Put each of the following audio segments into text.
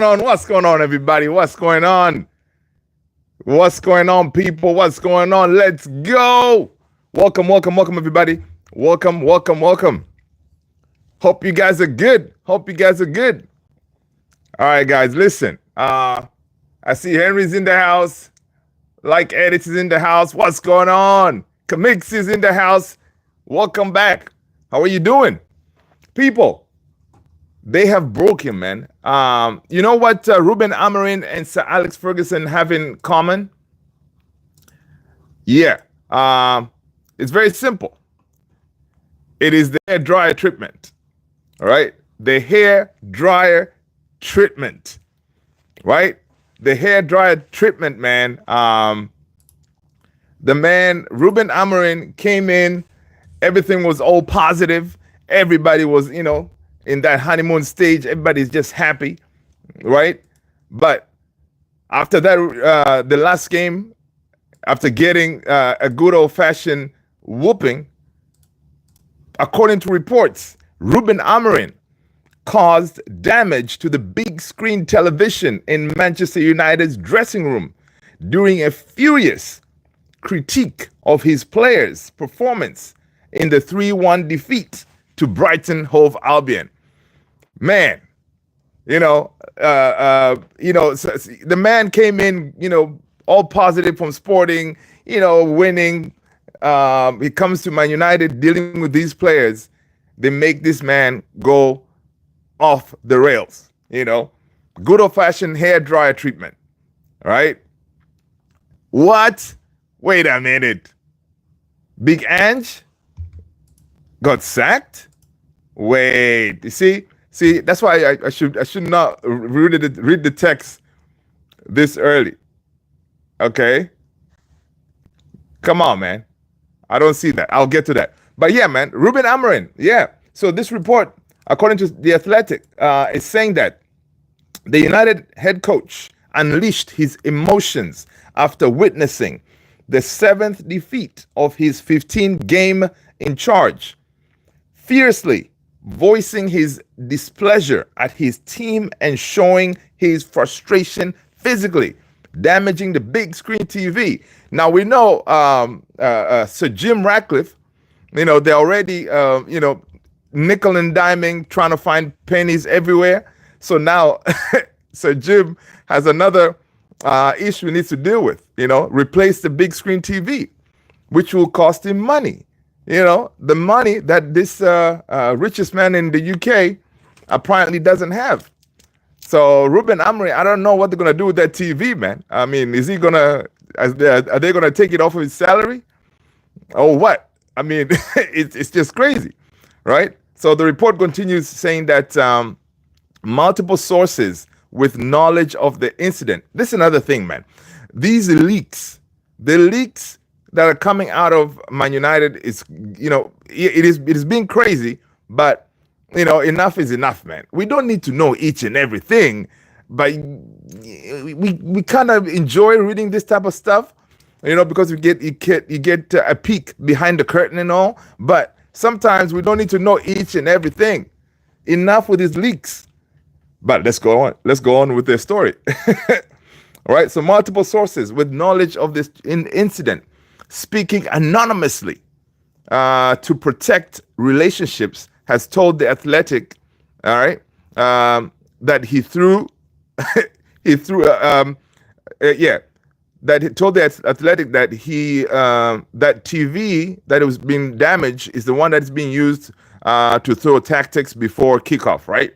on? What's going on, everybody? What's going on? What's going on, people? What's going on? Let's go. Welcome, everybody. Welcome. Hope you guys are good. All right, guys, listen. I see Henry's in the house. Like Edit is in the house. What's going on? Kamix is in the house. Welcome back. How are you doing? People, they have broken, man. You know what Ruben Amorim and Sir Alex Ferguson have in common? Yeah. It's very simple. It is the hair dryer treatment. All right? The hair dryer treatment. Right? The hair dryer treatment, man. The man, Ruben Amorim, came in. Everything was all positive. Everybody was, in that honeymoon stage. Everybody's just happy, right? But after that, the last game, after getting a good old-fashioned whooping, according to reports, Ruben Amorim caused damage to the big screen television in Manchester United's dressing room during a furious critique of his players' performance in the 3-1 defeat to Brighton Hove Albion. Man, so the man came in, all positive from Sporting, winning. He comes to Man United dealing with these players. They make this man go off the rails, good old-fashioned hair dryer treatment, right? What? Wait a minute. Big Ange got sacked? Wait, you see, that's why I should not read the text this early. Okay? Come on, man. I don't see that. I'll get to that. But yeah, man, Ruben Amorim, yeah. So this report, according to The Athletic, is saying that the United head coach unleashed his emotions after witnessing the 7th defeat of his 15th game in charge, fiercely voicing his displeasure at his team and showing his frustration physically, damaging the big screen TV. Now we know Sir Jim Ratcliffe, they're already, nickel and diming, trying to find pennies everywhere. So now Sir Jim has another issue he needs to deal with, replace the big screen TV, which will cost him money. The money that this richest man in the UK apparently doesn't have. So Ruben Amorim, I don't know what they're gonna do with that TV, man. I mean, are they gonna take it off of his salary, or what? I mean, it's just crazy, right? So the report continues saying that multiple sources with knowledge of the incident. This is another thing, man. These leaks, the leaks that are coming out of Man United is, it is being crazy, but enough is enough, man. We don't need to know each and everything, but we kind of enjoy reading this type of stuff, because you get a peek behind the curtain and all. But sometimes we don't need to know each and everything. Enough with these leaks. But let's go on with the story. All right. So multiple sources with knowledge of this incident, speaking anonymously to protect relationships, has told The Athletic, all right, that he threw, that he told The Athletic that that TV that was being damaged is the one that is being used to throw tactics before kickoff, right?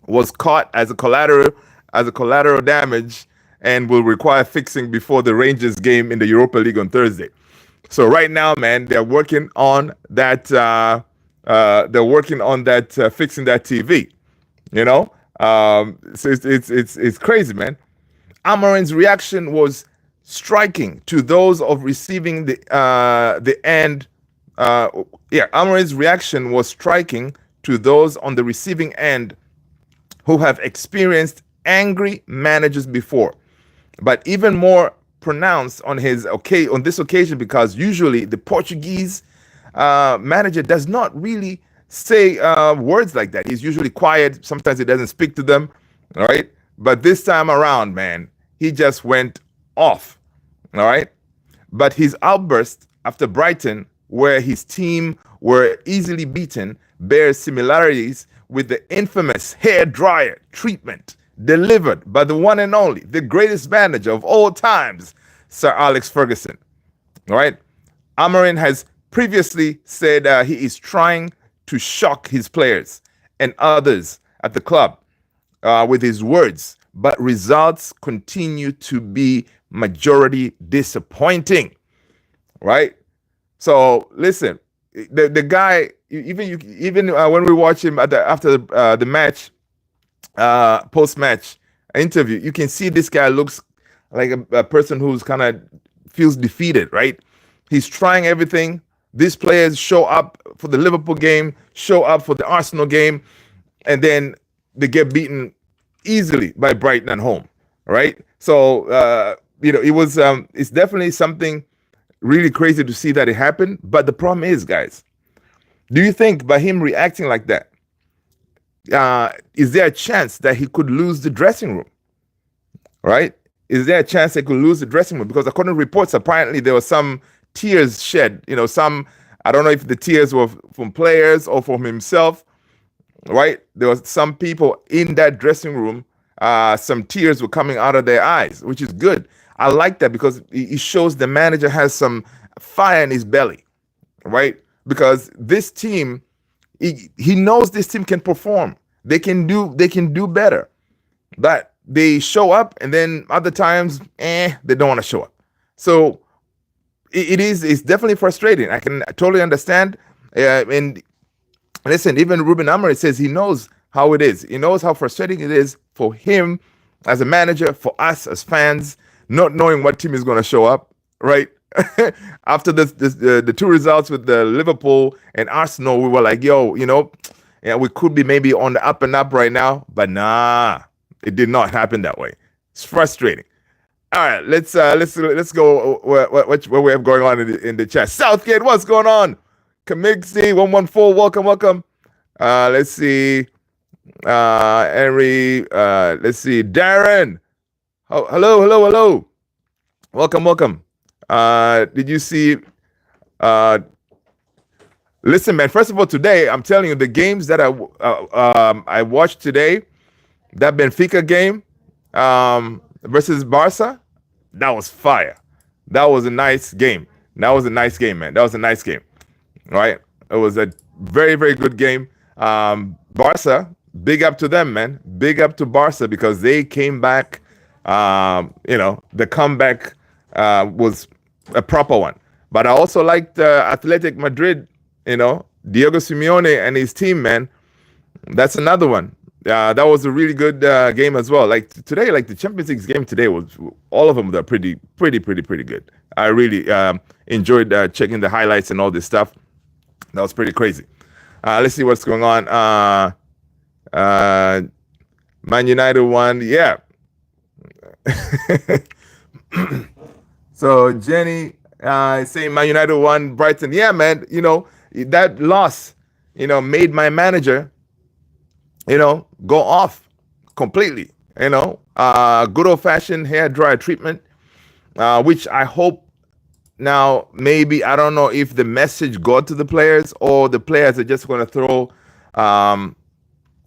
Was caught as a collateral damage and will require fixing before the Rangers game in the Europa League on Thursday. So right now, man, they're working on that. Fixing that TV. So it's crazy, man. Amorim's reaction was striking to those of receiving the end. Amorim's reaction was striking to those on the receiving end who have experienced angry managers before, but even more pronounced on this occasion, because usually the Portuguese manager does not really say words like that. He's usually quiet. Sometimes he doesn't speak to them. All right. But this time around, man, he just went off. All right. But his outburst after Brighton, where his team were easily beaten, bears similarities with the infamous hair dryer treatment delivered by the one and only, the greatest manager of all times, Sir Alex Ferguson. All right. Amorim has previously said he is trying to shock his players and others at the club with his words, but results continue to be majority disappointing. Right? So listen, the guy, even when we watch him after the match, post match interview, you can see this guy looks like a person who's kind of feels defeated. Right? He's trying everything. These players show up for the Liverpool game, show up for the Arsenal game, and then they get beaten easily by Brighton at home. Right? So it's definitely something really crazy to see that it happened. But the problem is, guys, do you think by him reacting like that, is there a chance that he could lose the dressing room? Right? Is there a chance he could lose the dressing room? Because according to reports, apparently there was some tears shed. I don't know if the tears were from players or from himself. Right? There was some people in that dressing room. Some tears were coming out of their eyes, which is good. I like that because it shows the manager has some fire in his belly, right? Because this team, he knows this team can perform. They can do better. But they show up, and then other times, they don't want to show up. So it's definitely frustrating. I can totally understand. And listen, even Ruben Amorim says he knows how it is. He knows how frustrating it is for him as a manager, for us as fans, not knowing what team is going to show up, right? After the two results with the Liverpool and Arsenal, we were like, we could be maybe on the up and up right now, but nah, it did not happen that way. It's frustrating. All right, let's go. What we have going on in the chat? Southgate, what's going on? Kamixi 114, welcome. Let's see. Henry. Let's see. Darren. Oh, hello. Welcome. Did you see? Listen, man. First of all, today I'm telling you the games that I watched today. That Benfica game versus Barca, that was fire. That was a nice game. That was a nice game, man. That was a nice game. Right? It was a very, very good game. Barca, big up to them, man. Big up to Barca because they came back. The comeback was a proper one. But I also liked Athletic Madrid, Diego Simeone and his team, man. That's another one. That was a really good game as well. Like today, like the Champions League game today was, all of them were pretty good. I really enjoyed checking the highlights and all this stuff. That was pretty crazy. Let's see what's going on. Man United won. Yeah. So Jenny saying Man United won, Brighton. Yeah, man. That loss, made my manager, go off completely. Good old fashioned hair dryer treatment, which I hope now maybe, I don't know if the message got to the players or the players are just going to throw.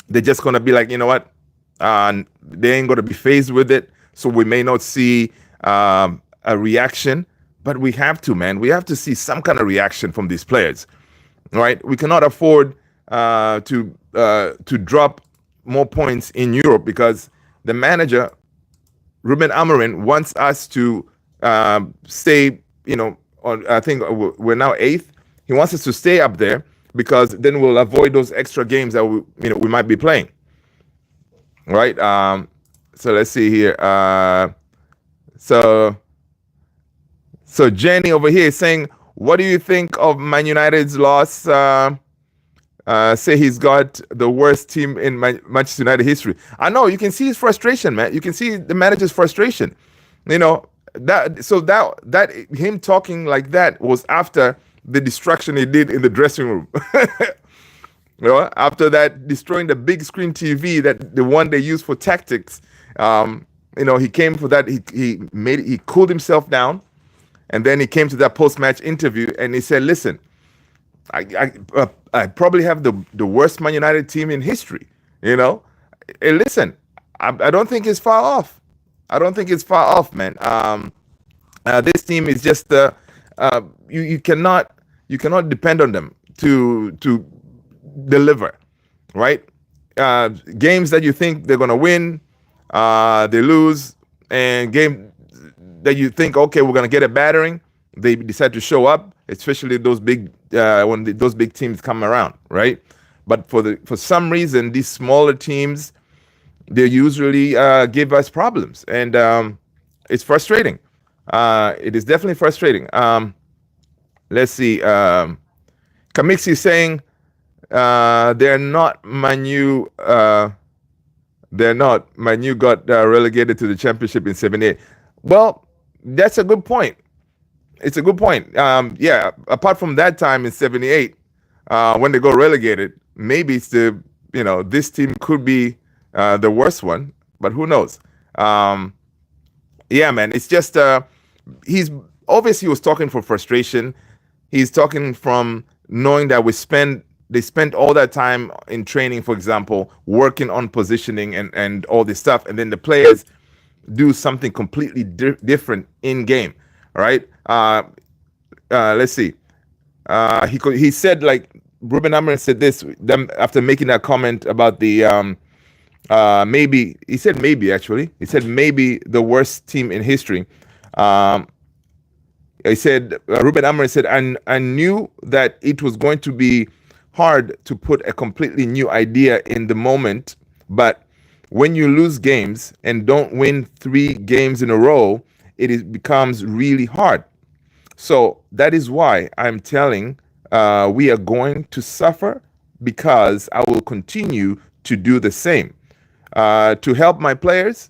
They're just going to be like, you know what? They ain't going to be faced with it. So we may not see a reaction, but we have to, man. We have to see some kind of reaction from these players, right? We cannot afford to drop more points in Europe because the manager, Ruben Amorim, wants us to stay, I think we're now 8th. He wants us to stay up there because then we'll avoid those extra games that we might be playing, right? So let's see here. So Jenny over here is saying, what do you think of Man United's loss? Say he's got the worst team in Manchester United history. I know, you can see his frustration, man. You can see the manager's frustration. That him talking like that was after the destruction he did in the dressing room. After that, destroying the big screen TV, that the one they use for tactics, He came for that. He cooled himself down, and then he came to that post-match interview and he said, "Listen, I probably have the worst Man United team in history. You know, hey, listen, I don't think it's far off. I don't think it's far off, man. This team is just you cannot depend on them to deliver, right? Games that you think they're gonna win, they lose, and game that you think, okay, we're gonna get a battering, they decide to show up, especially those big when those big teams come around, right? But for some reason, these smaller teams, they usually give us problems, and it's frustrating. It is definitely frustrating. Let's see. Kamixi is saying they're not Manu. They're not. Manu got relegated to the championship in '78. Well, that's a good point. It's a good point. Yeah. Apart from that time in '78, when they got relegated, maybe it's this team could be the worst one, but who knows? Yeah, man. It's just he's obviously was talking from frustration. He's talking from knowing that they spent all that time in training, for example, working on positioning and all this stuff, and then the players do something completely different in game. All right. Let's see. He said, like, Ruben Amorim said this after making that comment about the maybe he said maybe the worst team in history. He said, Ruben Amorim said, I knew that it was going to be hard to put a completely new idea in the moment, but when you lose games and don't win 3 games in a row, becomes really hard. So that is why I'm telling we are going to suffer, because I will continue to do the same to help my players,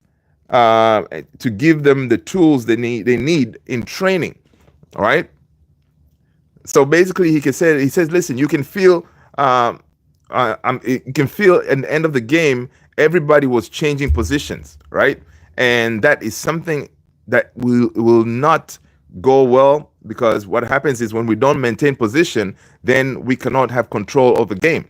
to give them the tools they need in training. All right. So basically, he says, listen, you can feel, you can feel at the end of the game, everybody was changing positions, right? And that is something that will not go well, because what happens is when we don't maintain position, then we cannot have control of the game,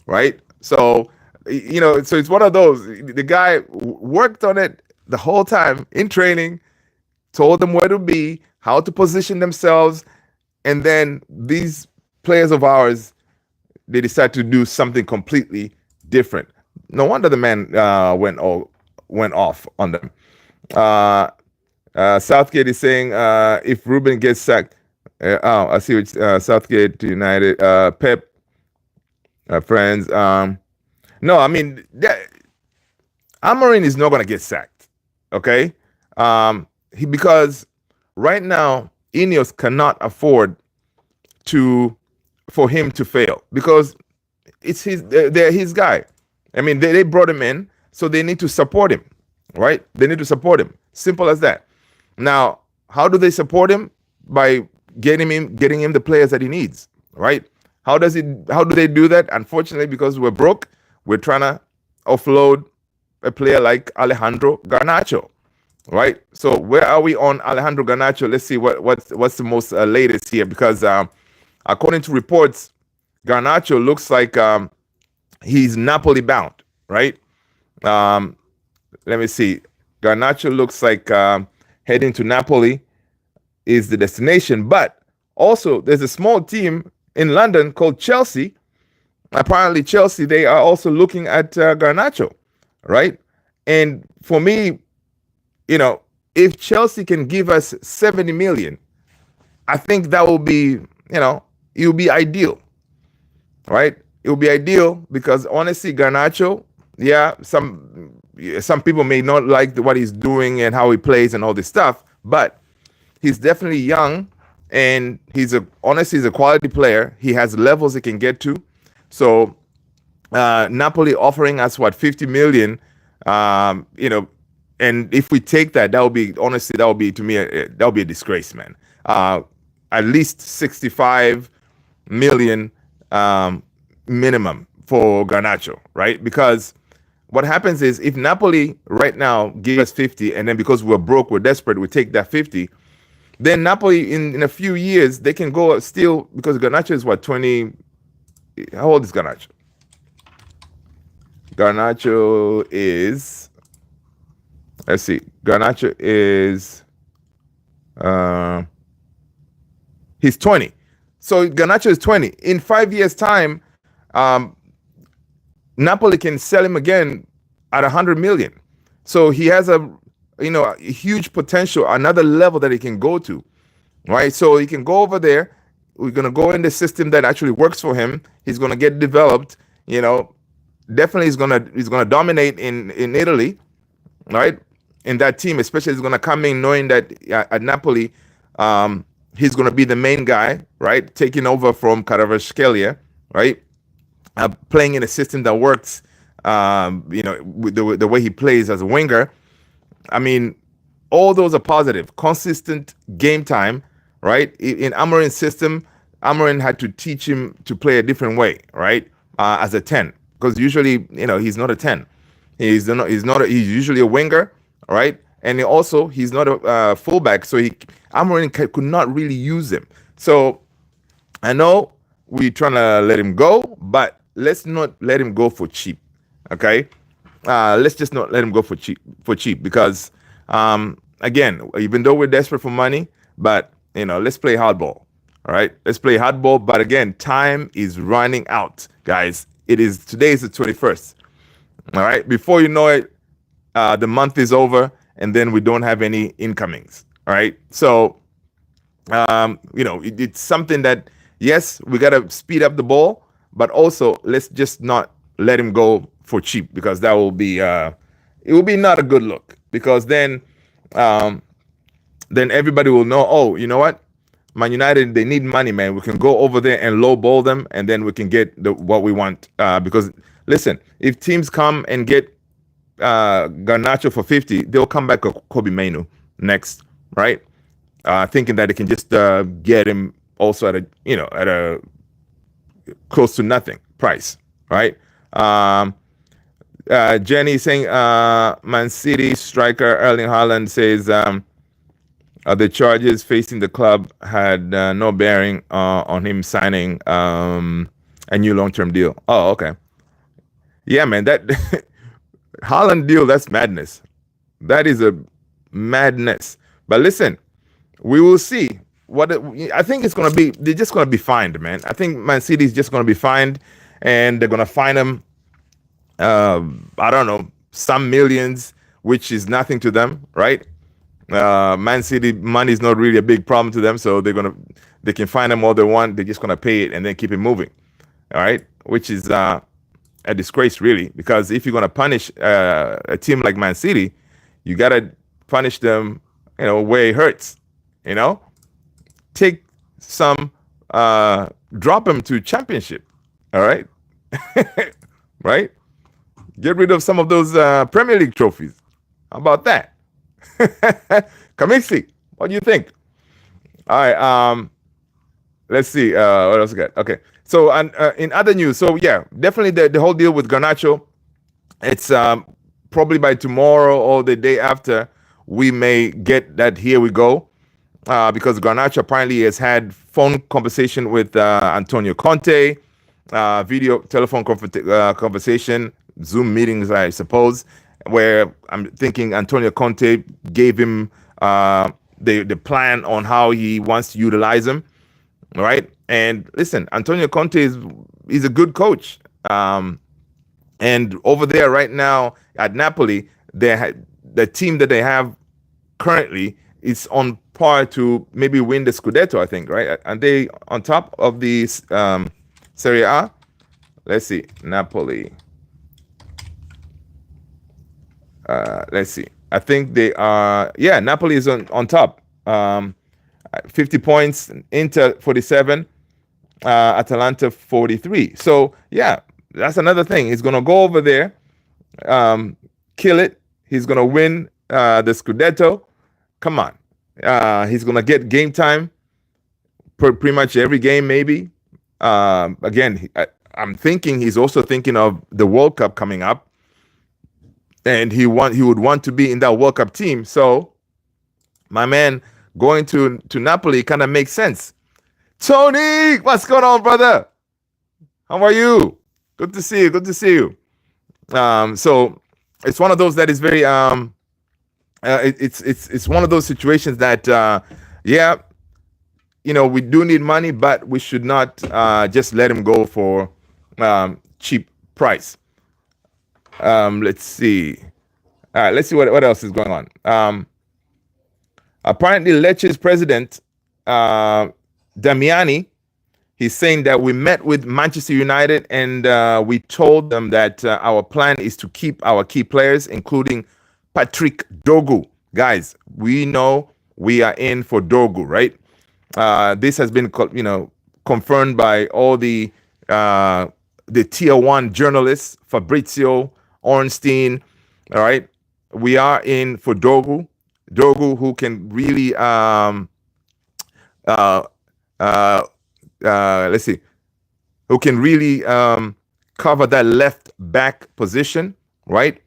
right? So, so it's one of those. The guy worked on it the whole time in training, told them where to be, how to position themselves, and then these players of ours, they decide to do something completely different. No wonder the man went off on them. Southgate is saying if Ruben gets sacked, I see what Southgate to United, Pep, friends. No, I mean, Amorim is not going to get sacked, okay? Because right now, Ineos cannot afford for him to fail, because they're his guy. I mean, they brought him in, so they need to support him, right? They need to support him. Simple as that. Now, how do they support him? By getting him the players that he needs, right? How do they do that? Unfortunately, because we're broke, we're trying to offload a player like Alejandro Garnacho, right? So where are we on Alejandro Garnacho? Let's see what's the most latest here, because according to reports, Garnacho looks like he's Napoli bound, right? Let me see. Garnacho looks like heading to Napoli is the destination, but also there's a small team in London called Chelsea. Apparently, Chelsea, they are also looking at Garnacho, right? And for me, if Chelsea can give us 70 million, I think that will be, it will be ideal, right? It will be ideal, because honestly, Garnacho, yeah, some people may not like what he's doing and how he plays and all this stuff, but he's definitely young, and he's a quality player. He has levels he can get to. So Napoli offering us 50 million, and if we take that, that would be to me that would be a disgrace, man. At least 65 million minimum for Garnacho, right? Because what happens is if Napoli right now give us 50, and then because we're broke, we're desperate, we take that 50, then Napoli in a few years, they can go still, because Garnacho is what, 20, how old is Garnacho? Garnacho is, let's see, Garnacho is, he's 20. So Garnacho is 20. In 5 years' time, Napoli can sell him again at 100 million. So he has a huge potential, another level that he can go to, right? So he can go over there. We're gonna go in the system that actually works for him. He's gonna get developed. Definitely he's gonna dominate in Italy, right? In that team, especially he's gonna come in knowing that at Napoli, he's gonna be the main guy, right? Taking over from Kvaratskhelia, right? Playing in a system that works, with the way he plays as a winger. I mean, all those are positive. Consistent game time, right? In Amorim's system, Amorim had to teach him to play a different way, right? As a 10, because usually, he's not a 10. He's usually a winger, right? And he's not a fullback, so Amorim could not really use him. So I know we're trying to let him go, but let's not let him go for cheap, okay? Let's just not let him go for cheap because, again, even though we're desperate for money, but, let's play hardball, all right? Let's play hardball, but again, time is running out, guys. Today is the 21st, all right? Before you know it, the month is over, and then we don't have any incomings, all right? So, it's something that, yes, we got to speed up the ball, but also let's just not let him go for cheap, because that will be it will be not a good look, because then everybody will know, oh, you know what, Man United, they need money, man. We can go over there and lowball them, and then we can get what we want. Because listen, if teams come and get Garnacho for 50, they'll come back with Kobe Mainu next, right? Thinking that they can just get him also at a close to nothing price, right? Jenny saying Man City striker Erling Haaland says the charges facing the club had no bearing on him signing a new long-term deal. Oh, okay. Yeah, man, that Haaland deal, that's madness. That is a madness. But listen, we will see. I think it's going to be, they're just going to be fined, man. I think Man City is just going to be fined, and they're going to fine them, I don't know, some millions, which is nothing to them, right? Man City money is not really a big problem to them, so they can fine them all they want. They're just going to pay it and then keep it moving, all right? Which is a disgrace, really, because if you're going to punish a team like Man City, you got to punish them, where it hurts, Take some, drop them to championship, all right? Right? Get rid of some of those Premier League trophies. How about that? Kamixi, what do you think? All right, let's see. What else we got? Okay, so in other news, so yeah, definitely the whole deal with Garnacho, it's probably by tomorrow or the day after, we may get that here we go. Because Garnacho apparently has had phone conversation with Antonio Conte, telephone conversation, Zoom meetings, I suppose, where I'm thinking Antonio Conte gave him the plan on how he wants to utilize him, right? And listen, Antonio Conte is a good coach. And over there right now at Napoli, the team that they have currently is on par to maybe win the Scudetto, I think, right? And they on top of the Serie A. Let's see, Napoli. Let's see. I think they are. Yeah, Napoli is on top. 50 points. Inter 47. Atalanta 43. So yeah, that's another thing. He's gonna go over there, kill it. He's gonna win the Scudetto. Come on. He's going to get game time pretty much every game, maybe. Again, I'm thinking he's also thinking of the World Cup coming up. and he would want to be in that World Cup team. So my man going to Napoli kind of makes sense. Tony, what's going on, brother? How are you? Good to see you. Good to see you. So it's one of those that is very it's one of those situations that yeah, we do need money, but we should not just let him go for cheap price. Let's see. All right, let's see what else is going on. Apparently, Lecce's president, Damiani, he's saying that we met with Manchester United and we told them that our plan is to keep our key players, including Patrick Dogu. Guys, we know we are in for Dogu, right? This has been, confirmed by all the tier one journalists, Fabrizio, Ornstein. All right, we are in for Dogu. Dogu, who can really let's see, who can really cover that left back position, right?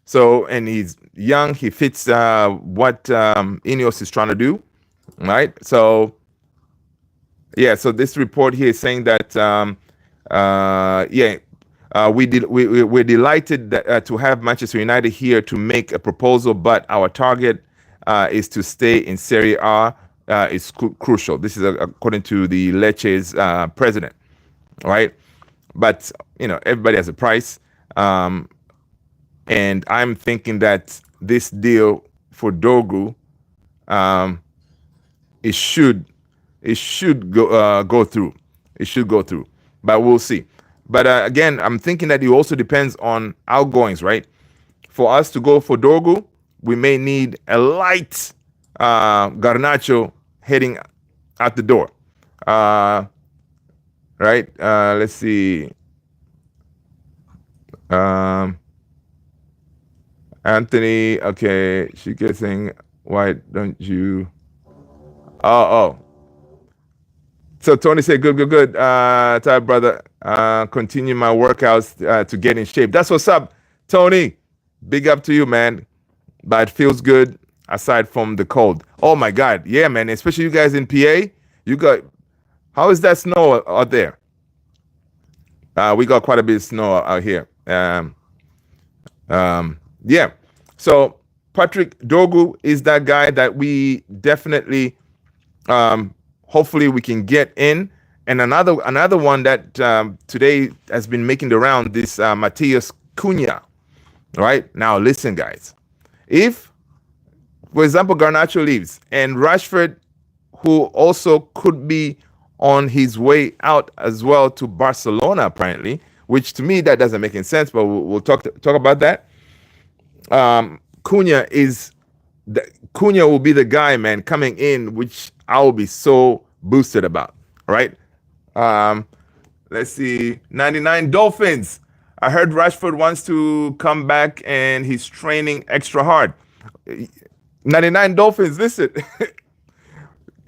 So, and he's young. He fits what Ineos is trying to do, right? So, yeah. So this report here is saying that we're delighted that, to have Manchester United here to make a proposal, but our target is to stay in Serie A. Is crucial. This is according to the Lecce's president, right? But everybody has a price, and I'm thinking that this deal for Dogu, it should go through. It should go through, but we'll see. But again, I'm thinking that it also depends on outgoings, right? For us to go for Dogu, we may need a light Garnacho heading out the door. Right? Let's see. Anthony, okay, she gets saying, why don't you? Oh. So Tony said, good. Ty brother, continue my workouts to get in shape. That's what's up, Tony. Big up to you, man. But it feels good aside from the cold. Oh my God, yeah, man. Especially you guys in PA. How is that snow out there? We got quite a bit of snow out here. Yeah. So Patrick Dogu is that guy that we definitely, hopefully we can get in. And another one that today has been making the round, this Matheus Cunha. Right? Now listen, guys. If, for example, Garnacho leaves and Rashford, who also could be on his way out as well to Barcelona, apparently, which to me that doesn't make any sense, but we'll talk about that. Cunha will be the guy, man, coming in, which I will be so boosted about, right? Let's see, 99 Dolphins. I heard Rashford wants to come back and he's training extra hard. 99 Dolphins, listen.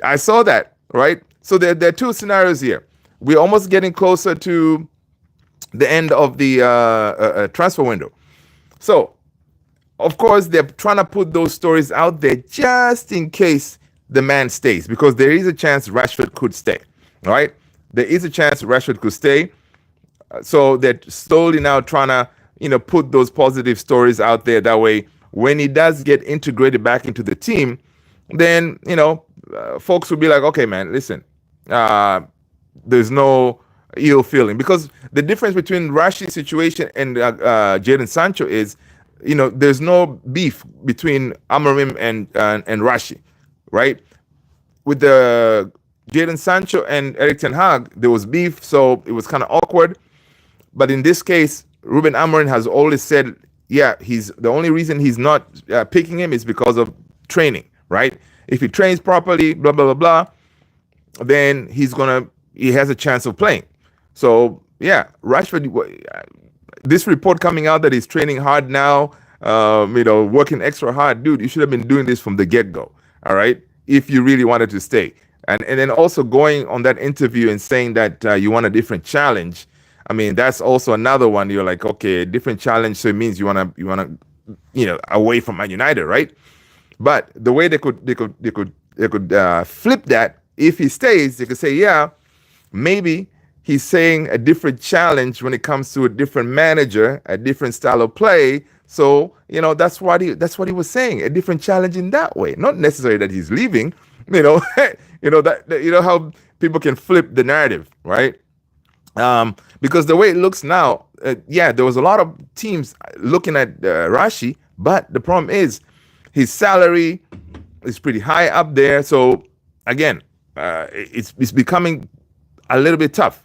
I saw that, right? So there are two scenarios here. We're almost getting closer to the end of the transfer window. So, of course, they're trying to put those stories out there just in case the man stays, because there is a chance Rashford could stay, right? There is a chance Rashford could stay. So they're slowly now trying to, put those positive stories out there. That way, when he does get integrated back into the team, then, folks will be like, okay, man, listen, there's no ill feeling. Because the difference between Rashi's situation and Jadon Sancho is, there's no beef between AMORIM and Rashi, right? With the Jadon Sancho and Erik ten Hag, there was beef, so it was kind of awkward. But in this case, Ruben Amorim has always said, yeah, the only reason he's not picking him is because of training, right? If he trains properly, blah, blah, blah, blah, then he has a chance of playing. So, yeah, Rashford, this report coming out that he's training hard now, working extra hard, dude, you should have been doing this from the get-go, all right, if you really wanted to stay. And then also going on that interview and saying that you want a different challenge. I mean, that's also another one. You're like, okay, different challenge. So it means you wanna away from Man United, right? But the way they could flip that, if he stays, they could say, yeah, maybe he's saying a different challenge when it comes to a different manager, a different style of play. So that's what he was saying, a different challenge in that way. Not necessarily that he's leaving. How people can flip the narrative, right? Because the way it looks now, there was a lot of teams looking at Rashi, but the problem is his salary is pretty high up there. So again, it's becoming a little bit tough.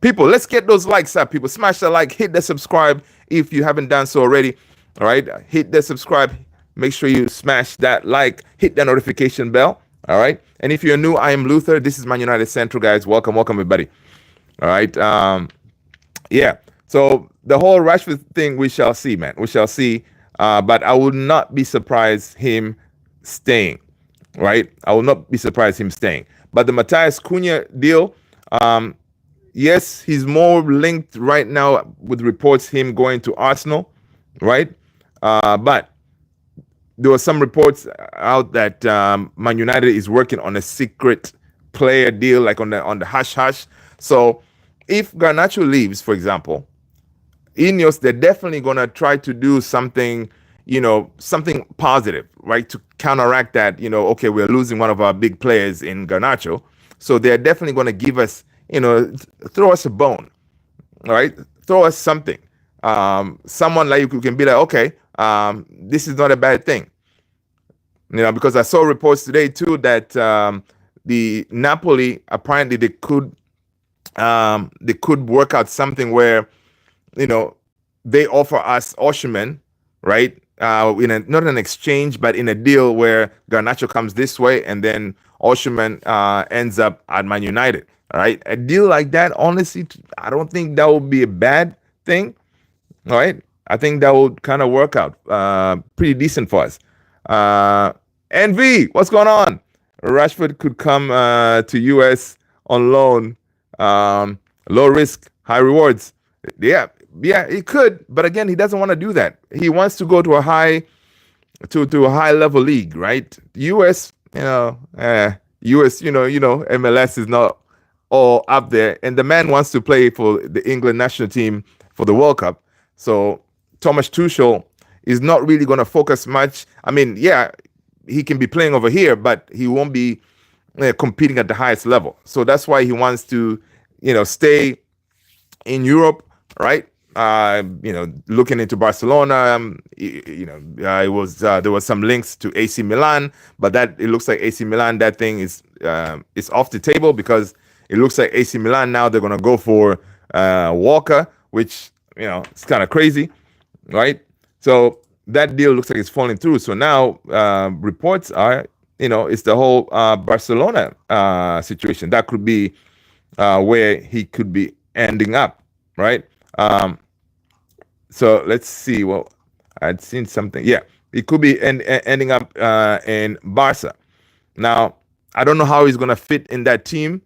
People, let's get those likes up. People, smash the like, hit the subscribe if you haven't done so already. All right, hit the subscribe. Make sure you smash that like, hit the notification bell. All right, and if you're new, I am Luther. This is Man United Central, guys. Welcome, everybody. All right. So the whole Rashford thing, we shall see, man. We shall see. But I would not be surprised him staying. Right? I will not be surprised him staying. But the Matthias Cunha deal, yes, he's more linked right now with reports him going to Arsenal, right? But there were some reports out that Man United is working on a secret player deal, like on the hush hush. So if Garnacho leaves, for example, Ineos, they're definitely going to try to do something, something positive, right? To counteract that, okay, we're losing one of our big players in Garnacho. So they're definitely going to give us, throw us a bone, all right? Throw us something. Someone like you can be like, okay, this is not a bad thing. Because I saw reports today too that the Napoli, apparently they could work out something where, they offer us Osimhen, right? Not an exchange, but in a deal where Garnacho comes this way and then Osimhen ends up at Man United. All right, a deal like that, honestly, I don't think that would be a bad thing. All right, I think that would kind of work out pretty decent for us. NV, what's going on? Rashford could come to US on loan. Low risk, high rewards. Yeah, he could, but again, he doesn't want to do that. He wants to go to a high level league, right? US, MLS is not all up there, and the man wants to play for the England national team for the World Cup. So Thomas Tuchel is not really going to focus much. I mean, yeah, he can be playing over here, but he won't be competing at the highest level. So that's why he wants to, stay in Europe, right? Looking into Barcelona. There was some links to AC Milan, but it looks like AC Milan, that thing is off the table, because it looks like AC Milan now they're gonna go for Walker, which it's kind of crazy, right? So that deal looks like it's falling through. So now reports are, it's the whole Barcelona situation. That could be where he could be ending up, right? So let's see. Well, I'd seen something. Yeah, it could be ending up in Barca. Now, I don't know how he's going to fit in that team.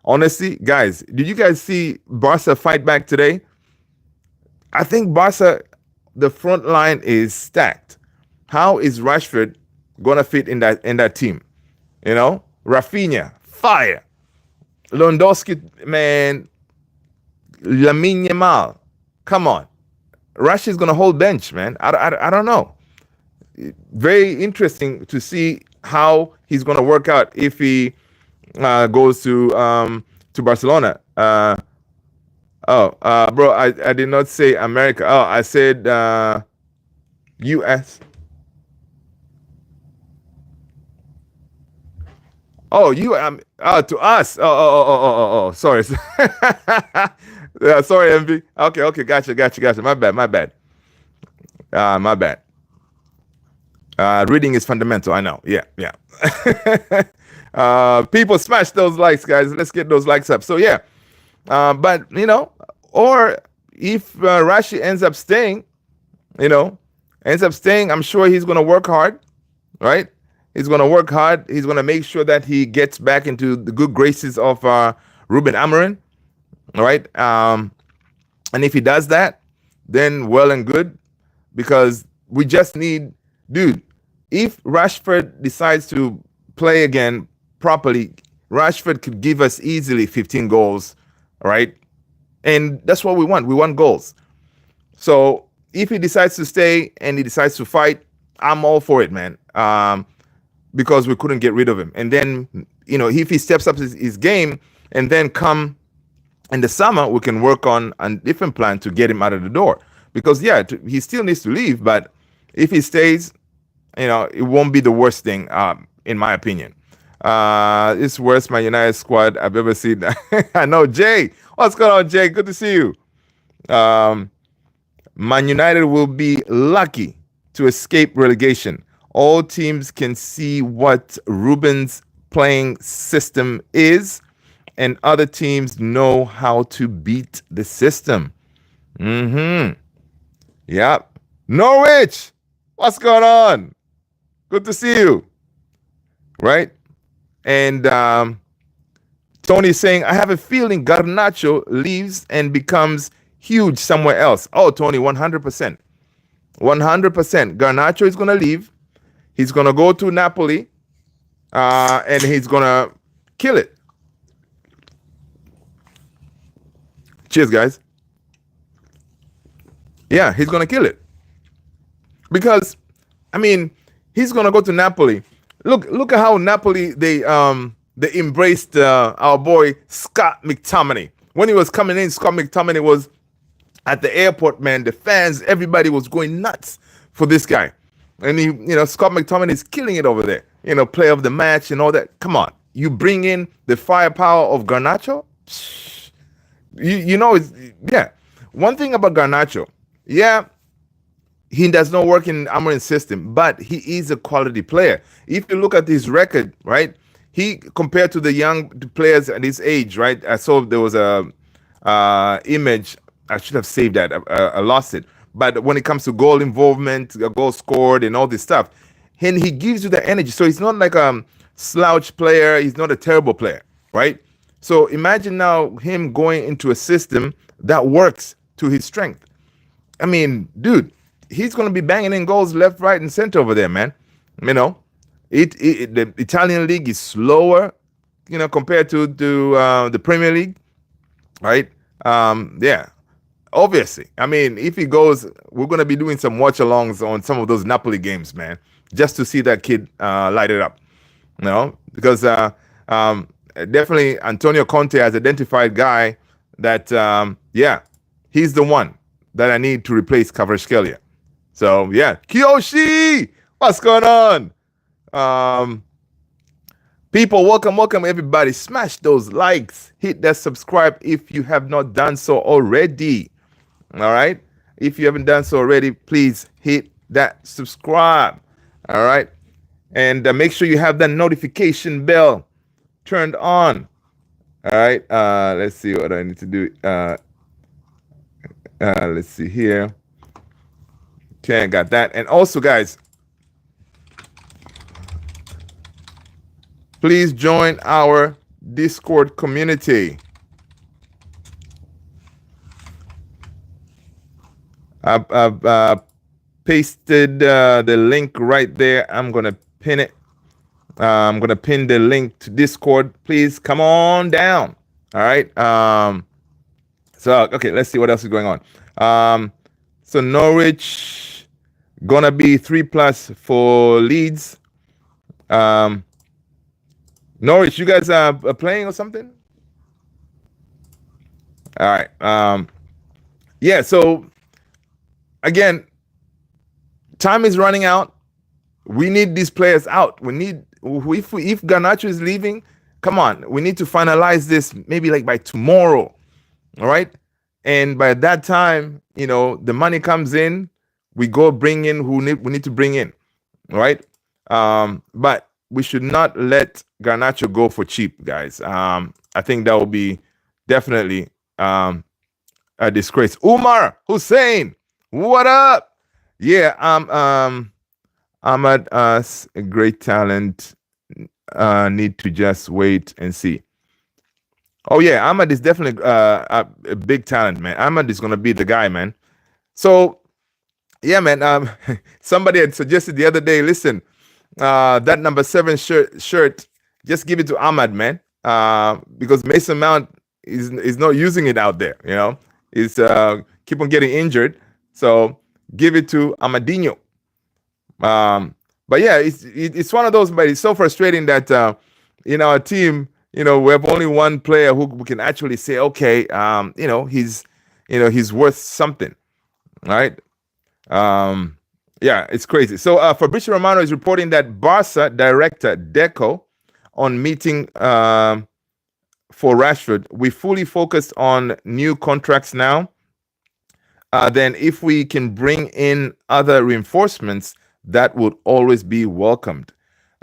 Honestly, guys, did you guys see Barca fight back today? I think Barca, the front line is stacked. How is Rashford going to fit in that team? Rafinha, fire. Lewandowski, man. Lamine Yamal, come on. Russia's going to hold bench, man. I don't know. Very interesting to see how he's going to work out if he goes to Barcelona. Bro, I did not say America. Oh, I said U.S. Oh, to us. Oh, sorry. Yeah, sorry, MV. Okay, gotcha. My bad. My bad. Reading is fundamental. I know. Yeah. People smash those likes, guys. Let's get those likes up. So yeah, but or if Rashi ends up staying, I'm sure he's gonna work hard, right? He's gonna work hard. He's gonna make sure that he gets back into the good graces of RUBEN AMORIM. All right. And if he does that, then well and good, because we just need, dude. If Rashford decides to play again properly, Rashford could give us easily 15 goals, right? And that's what we want. We want goals. So if he decides to stay and he decides to fight, I'm all for it, man. Because we couldn't get rid of him. And then, if he steps up his game, and then come in the summer, we can work on a different plan to get him out of the door. Because, yeah, he still needs to leave. But if he stays, it won't be the worst thing, in my opinion. It's worst Man United squad I've ever seen. I know, Jay. What's going on, Jay? Good to see you. Man United will be lucky to escape relegation. All teams can see what Ruben's playing system is, and other teams know how to beat the system. Yep. Norwich, what's going on? Good to see you. Right? And Tony's saying, I have a feeling Garnacho leaves and becomes huge somewhere else. Oh, Tony, 100%. 100%. Garnacho is going to leave. He's going to go to Napoli, and he's going to kill it. Cheers, guys. Yeah, he's going to kill it. Because, he's going to go to Napoli. Look at how Napoli, they embraced our boy Scott McTominay. When he was coming in, Scott McTominay was at the airport, man. The fans, everybody was going nuts for this guy. And Scott McTominay is killing it over there. Player of the match and all that. Come on. You bring in the firepower of Garnacho? Yeah. One thing about Garnacho, yeah, he does not work in Amorim's system, but he is a quality player. If you look at his record, right, he compared to the young players at his age, right? I saw there was a image. I should have saved that. I lost it. But when it comes to goal involvement, a goal scored, and all this stuff, and he gives you the energy. So he's not like a slouch player. He's not a terrible player, right? So imagine now him going into a system that works to his strength. Dude, he's going to be banging in goals left, right, and center over there, man. The Italian league is slower, compared to the Premier League, right? Yeah. Obviously, if he goes, we're going to be doing some watch-alongs on some of those Napoli games, man, just to see that kid light it up, because definitely Antonio Conte has identified guy that, he's the one that I need to replace Kvaratskhelia. So, yeah, Kiyoshi, what's going on? People, welcome, everybody. Smash those likes. Hit that subscribe if you have not done so already. All right? If you haven't done so already, please hit that subscribe. All right? And make sure you have that notification bell turned on. All right? Let's see what I need to do. Let's see here. Okay, I got that. And also, guys, please join our Discord community. I've pasted the link right there. I'm going to pin it. I'm going to pin the link to Discord. Please come on down. All right. Okay, let's see what else is going on. So Norwich going to be 3+ for Leeds. Norwich, you guys are playing or something? All right. Yeah, so again, time is running out. We need these players out. We need, if Garnacho is leaving, come on, we need to finalize this maybe like by tomorrow. All right. And by that time, the money comes in, we go bring in who we need to bring in. All right. But we should not let Garnacho go for cheap, guys. I think that will be definitely a disgrace. Umar Hussein, what up? Yeah, Ahmad, a great talent. Need to just wait and see. Oh yeah, Ahmad is definitely a big talent, man. Ahmad is gonna be the guy, man. So Yeah, man. Somebody had suggested the other day. Listen, that number 7 shirt, just give it to Ahmad, man. Because Mason Mount is not using it out there. You know, he's keep on getting injured. So give it to Amadinho. But yeah, it's one of those. But it's so frustrating that in our team, we have only one player who we can actually say, okay, he's worth something, right? Yeah, it's crazy. So Fabrizio Romano is reporting that Barca director Deco on meeting for Rashford. We fully focused on new contracts now. Then if we can bring in other reinforcements, that would always be welcomed.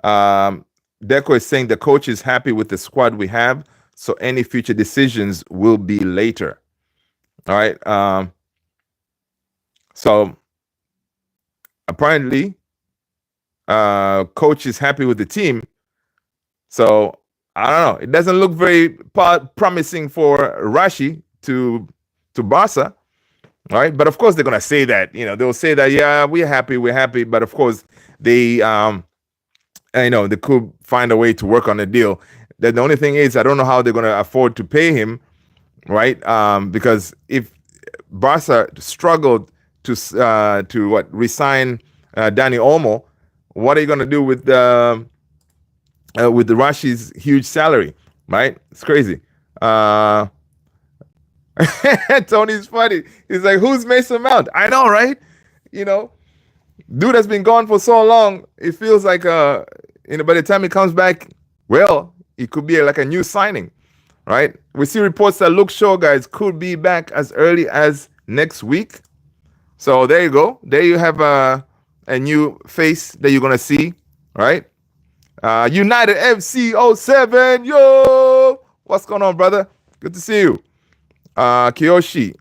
Deco is saying the coach is happy with the squad we have, so any future decisions will be later. All right. So apparently, coach is happy with the team. So I don't know. It doesn't look very promising for Rashi to Barca. All right, but of course they're gonna say that. They'll say that, yeah, we're happy. But of course they they could find a way to work on a deal. The only thing is, I don't know how they're gonna afford to pay him, right? Because if Barca struggled to resign Dani Olmo, what are you gonna do with the Rashi's huge salary, right? It's crazy. Tony's funny. He's like, who's Mason Mount? I know, right? Dude has been gone for so long. It feels like by the time he comes back, well, it could be like a new signing, right? We see reports that Luke Shaw, guys, could be back as early as next week. So there you go. There you have a new face that you're gonna see, right? United FC 07. Yo, what's going on, brother? Good to see you. Kiyoshi,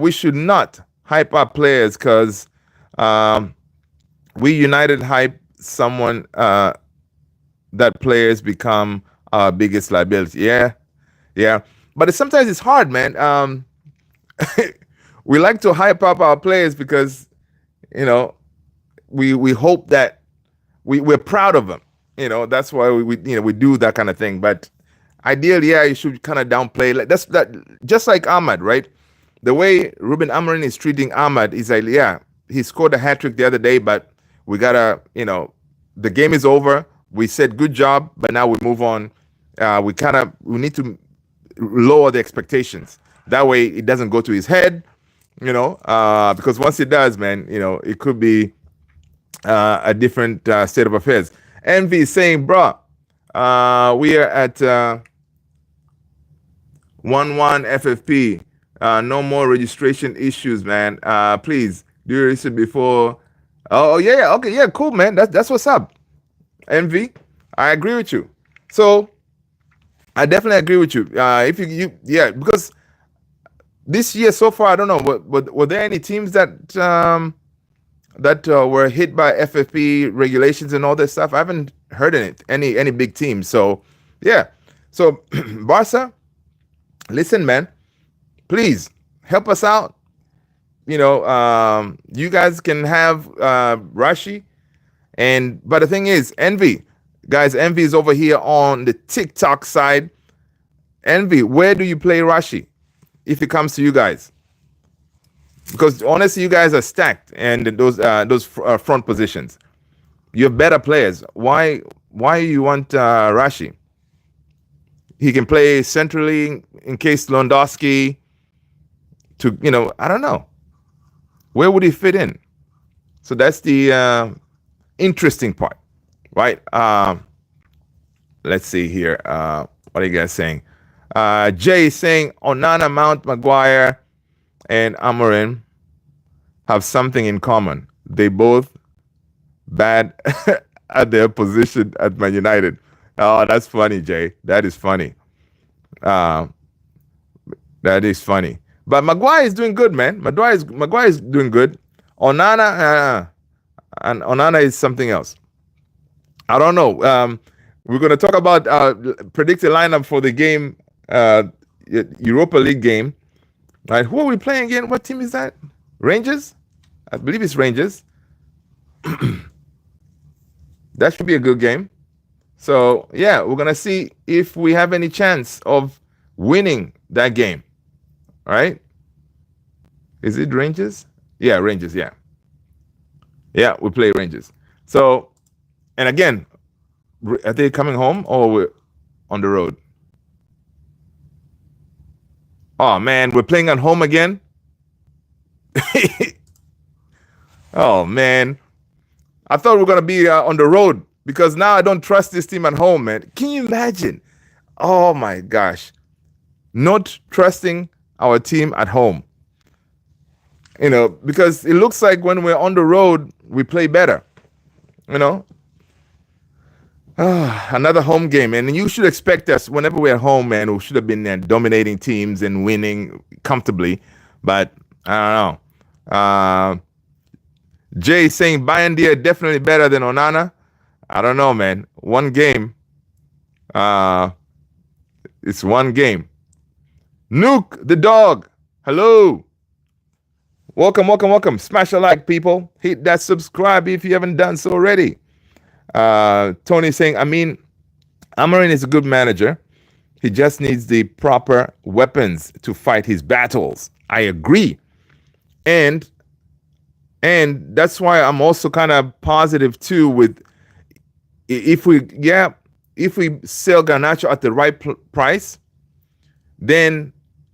we should not hype up players because we United hype someone that players become our biggest liability. Yeah. But sometimes it's hard, man. We like to hype up our players because, we hope that we're proud of them. That's why we do that kind of thing. But ideally, yeah, you should kind of downplay. That's that. Just like Ahmad, right? The way Ruben Amorim is treating Ahmad is like, yeah, he scored a hat trick the other day, but we gotta, the game is over. We said good job, but now we move on. We need to lower the expectations. That way, it doesn't go to his head, because once it does, man, it could be a different state of affairs. Envy is saying, bro, we are at 1-1 FFP. No more registration issues, man. Please do your research before. Oh yeah, okay, yeah, cool, man. That's what's up. Envy, I agree with you. So I definitely agree with you. If you because this year so far, I don't know. Were there any teams that were hit by FFP regulations and all that stuff? I haven't heard any big teams. So yeah. So Barca, listen, man, please help us out. You guys can have Rashi, but the thing is, Envy, guys, Envy is over here on the TikTok side. Envy, where do you play Rashi if it comes to you guys? Because honestly, you guys are stacked, and those front positions, you have better players. Why you want Rashi? He can play centrally in case Lewandowski. I don't know. Where would he fit in? So that's the interesting part, right? Let's see here. What are you guys saying? Jay is saying Onana, Mount, Maguire, and Amorim have something in common. They both bad at their position at Man United. Oh, that's funny, Jay. That is funny. That is funny. But Maguire is doing good, man. Maguire is doing good. Onana, and Onana is something else. I don't know. We're going to talk about predicted lineup for the game, Europa League game. Right? Who are we playing again? What team is that? Rangers? I believe it's Rangers. That should be a good game. So yeah, we're gonna see if we have any chance of winning that game. All right? Is it Rangers? Yeah, Rangers. Yeah, yeah, we play Rangers. So, and again, are they coming home or we're on the road? Oh man, we're playing at home again. Oh man, I thought we were gonna be on the road because now I don't trust this team at home, man. Can you imagine? Oh my gosh, not trusting our team at home. You know, because it looks like when we're on the road, we play better. You know, another home game, and you should expect us whenever we're at home, man. We should have been dominating teams and winning comfortably, but I don't know. Jay saying Bayandia definitely better than Onana. I don't know, man. One game. It's one game. Nuke the dog. Hello. Welcome, welcome, welcome. Smash a like, people. Hit that subscribe if you haven't done so already. Tony saying, Amorim is a good manager. He just needs the proper weapons to fight his battles. I agree. And that's why I'm also kind of positive too with if we sell Garnacho at the right price, then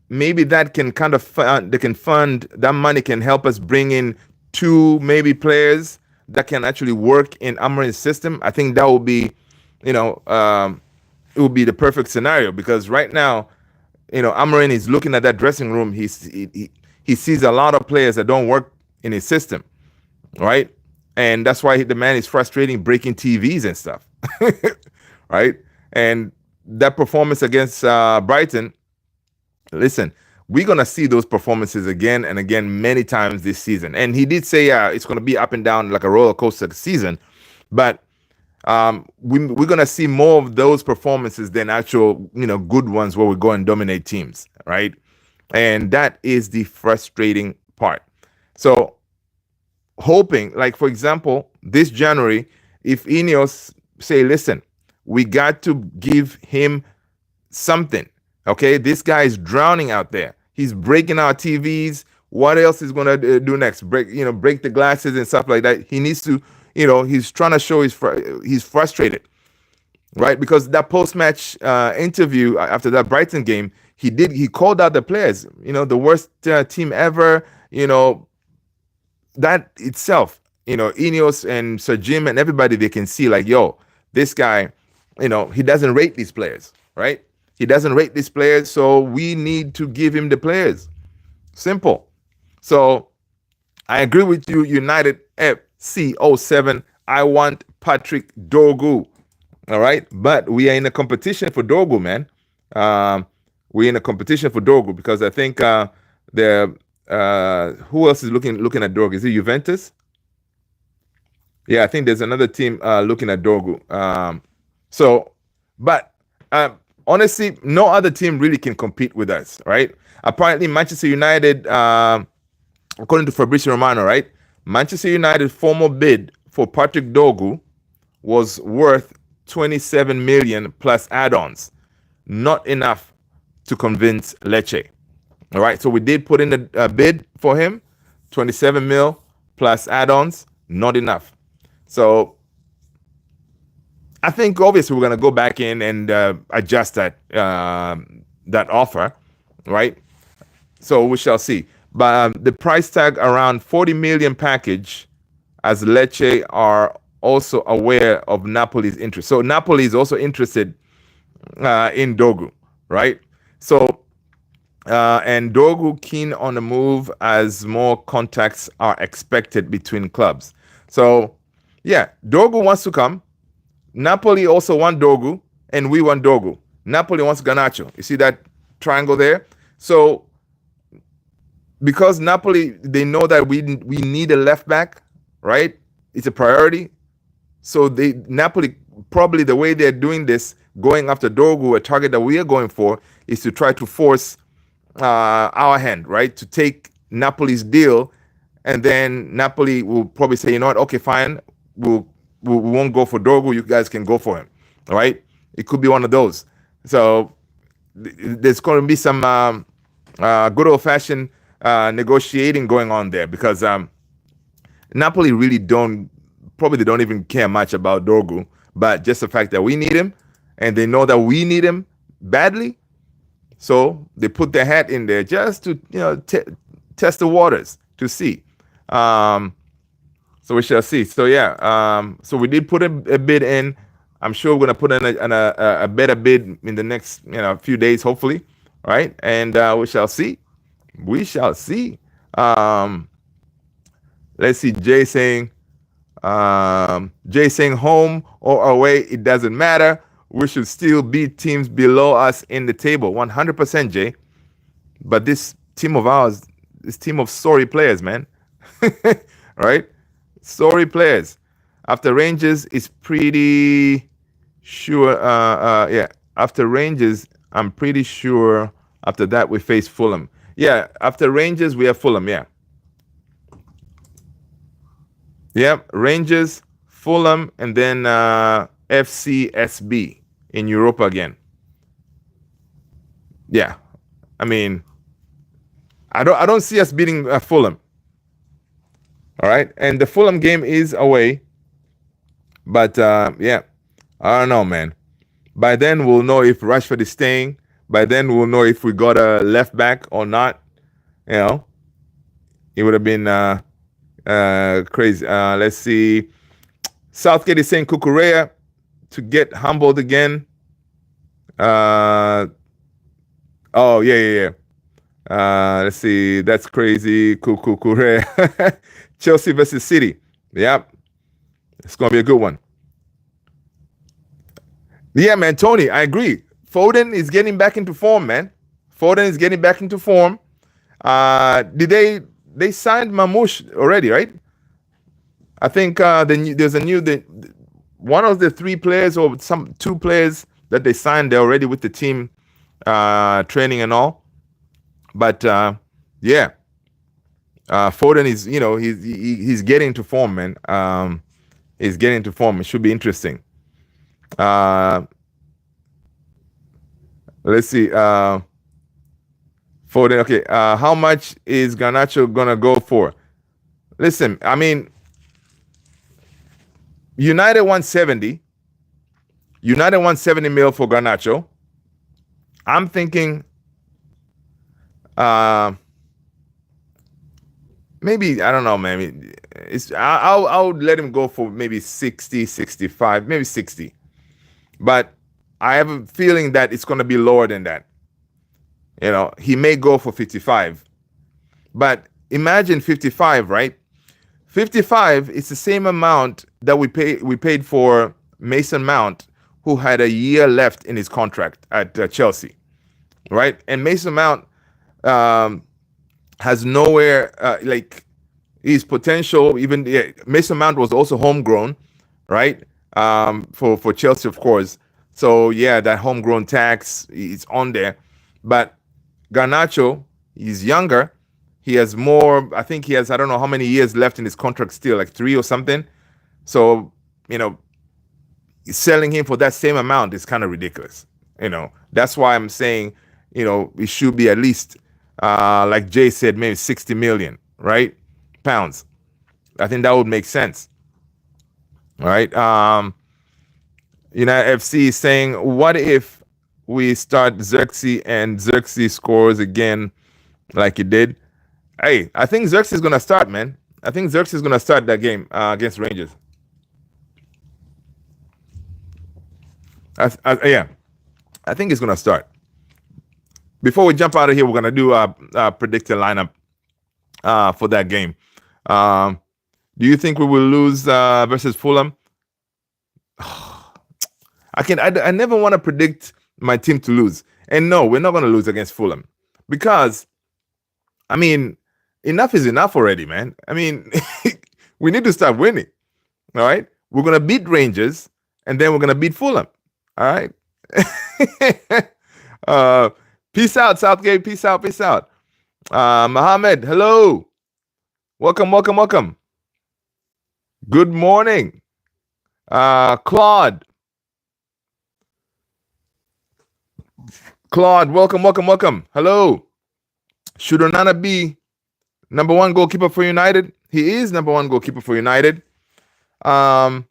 maybe that can kind of fund that money can help us bring in two maybe players that can actually work in Amorim's system. I think that will be, it will be the perfect scenario because right now, Amorim is looking at that dressing room. He sees a lot of players that don't work in his system, right? And that's why the man is frustrating, breaking TVs and stuff, right? And that performance against Brighton, listen, we're going to see those performances again and again many times this season. And he did say it's going to be up and down like a roller coaster season, but we're going to see more of those performances than actual, good ones where we go and dominate teams, right? And that is the frustrating part. So hoping, like, for example, this January, if Ineos say, listen, we got to give him something. Okay, this guy is drowning out there. He's breaking our TVs. What else is going to do next? Break the glasses and stuff like that. He needs to, he's trying to show he's frustrated, right? Because that post-match interview after that Brighton game, he called out the players. The worst team ever. That itself, Ineos and Sir Jim and everybody, they can see like, yo, this guy, he doesn't rate these players, right? He doesn't rate these players, so we need to give him the players. Simple. So I agree with you, United FC07. I want Patrick Dorgu. All right? But we are in a competition for Dorgu, man. We're in a competition for Dorgu because I think who else is looking at Dorgu? Is it Juventus? Yeah, I think there's another team looking at Dorgu. Honestly, no other team really can compete with us, right? Apparently, Manchester United, according to Fabrizio Romano, right? Manchester United's formal bid for Patrick Dorgu was worth 27 million plus add-ons. Not enough to convince Lecce. All right, so we did put in a bid for him, 27 mil plus add-ons, not enough. So I think obviously we're going to go back in and adjust that offer, right? So we shall see. But the price tag around 40 million package, as Lecce are also aware of Napoli's interest. So Napoli is also interested in Dorgu, right? So and Dorgu keen on the move as more contacts are expected between clubs. So yeah, Dorgu wants to come. Napoli also want Dorgu, and we want Dorgu. Napoli wants Garnacho. You see that triangle there? So because Napoli, they know that we need a left back, right? It's a priority. So Napoli, probably the way they're doing this, going after Dorgu, a target that we are going for, is to try to force our hand, right? To take Napoli's deal and then Napoli will probably say, you know what, okay, fine, we won't go for Dorgu. You guys can go for him. All right, it could be one of those. So there's going to be some good old fashioned negotiating going on there because Napoli really they don't even care much about Dorgu, but just the fact that we need him and they know that we need him badly, so they put their hat in there just to test the waters to see. So we shall see. So yeah, so we did put a bid in. I'm sure we're gonna put in a better bid in the next few days, hopefully, right? And we shall see. We shall see. Let's see. Jay saying home or away, it doesn't matter. We should still beat teams below us in the table. 100%, Jay. But this team of ours, this team of sorry players, man. Right? Sorry players. After Rangers, it's pretty sure. Yeah. After Rangers, I'm pretty sure after that we face Fulham. Yeah. After Rangers, we have Fulham. Yeah. Yep, Rangers, Fulham, and then FCSB in Europa again. Yeah, I mean, I don't see us beating Fulham. All right, and the Fulham game is away, but yeah, I don't know, man. By then we'll know if Rashford is staying. By then we'll know if we got a left back or not. It would have been crazy. Let's see. Southgate is saying Kukurea to get humbled again. Oh yeah. Let's see. That's crazy. Kukurea. Chelsea versus City. Yep. It's gonna be a good one. Yeah, man, Tony, I agree. Foden is getting back into form, man. Foden is getting back into form. Did they signed Mamouche already, right? I think there's a new one of the three players or two players that they signed, they're already with the team training and all. But yeah, Foden is he's getting to form, man. He's getting to form. It should be interesting. Let's see. Foden. Okay. How much is Garnacho gonna go for? Listen, I mean, United 170. United 170 mil for Garnacho. I'm thinking maybe, I don't know, man. I'll let him go for maybe 60, 65, maybe 60. But I have a feeling that it's going to be lower than that. He may go for 55. But imagine 55, right? 55 is the same amount that we paid for Mason Mount, who had a year left in his contract at Chelsea, right? And Mason Mount has nowhere like his potential. Even Mason Mount was also homegrown, right? For Chelsea, of course. So yeah, that homegrown tax is on there. But Garnacho, he's younger. He has more. I think he has, I don't know how many years left in his contract still, like 3 or something. So selling him for that same amount is kind of ridiculous. That's why I'm saying, it should be at least, like Jay said, maybe 60 million, right? Pounds. I think that would make sense. All right. United FC is saying, what if we start Xerxes and Xerxes scores again like he did? Hey, I think Xerxes is going to start, man. I think Xerxes is going to start that game against Rangers. Yeah, I think it's going to start. Before we jump out of here, we're going to do a predicted lineup for that game. Do you think we will lose versus Fulham? I never want to predict my team to lose. And no, we're not going to lose against Fulham. Because, I mean, enough is enough already, man. I mean, we need to start winning. All right? We're going to beat Rangers, and then we're going to beat Fulham. All right? Peace out, Southgate. Peace out. Mohammed, hello. Welcome, welcome, welcome. Good morning. Claude. Claude, welcome, welcome, welcome. Hello. Should Onana be number one goalkeeper for United? He is number one goalkeeper for United. At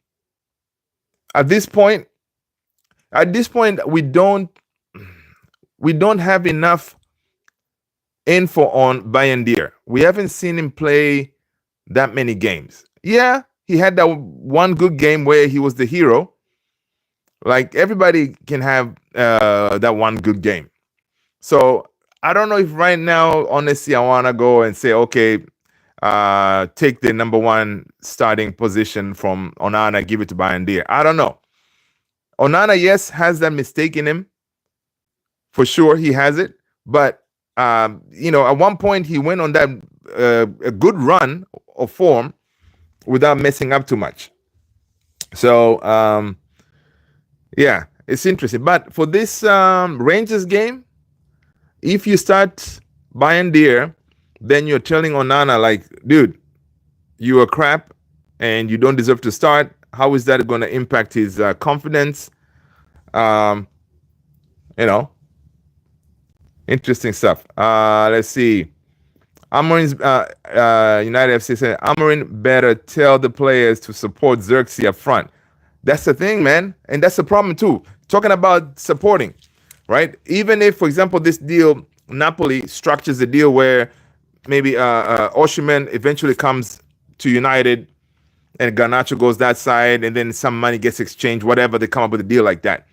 this point, we don't have enough info on Bayindir. We haven't seen him play that many games. Yeah, he had that one good game where he was the hero. Like, everybody can have that one good game. So I don't know if right now, honestly, I want to go and say, okay, take the number one starting position from Onana, give it to Bayindir. I don't know. Onana, yes, has that mistake in him. For sure, he has it. But, at one point, he went on that a good run of form without messing up too much. So, yeah, it's interesting. But for this Rangers game, if you start Bayindir, then you're telling Onana, like, dude, you are crap and you don't deserve to start. How is that going to impact his confidence? Interesting stuff. Let's see. Amorim's United FC said, Amorim better tell the players to support Xerxes up front. That's the thing, man. And that's the problem too. Talking about supporting, right? Even if, for example, this deal, Napoli structures a deal where maybe Osimhen eventually comes to United and Garnacho goes that side and then some money gets exchanged, whatever, they come up with a deal like that.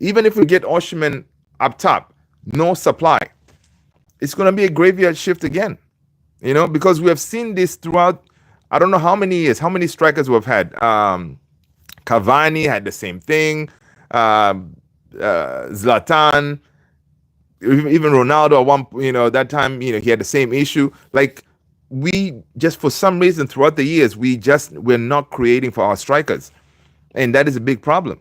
Even if we get Osimhen up top, no supply, it's going to be a graveyard shift again, because we have seen this throughout, I don't know how many years, how many strikers we've had. Cavani had the same thing. Zlatan, even Ronaldo at one, that time, he had the same issue. Like, we just, for some reason, throughout the years, we're not creating for our strikers. And that is a big problem,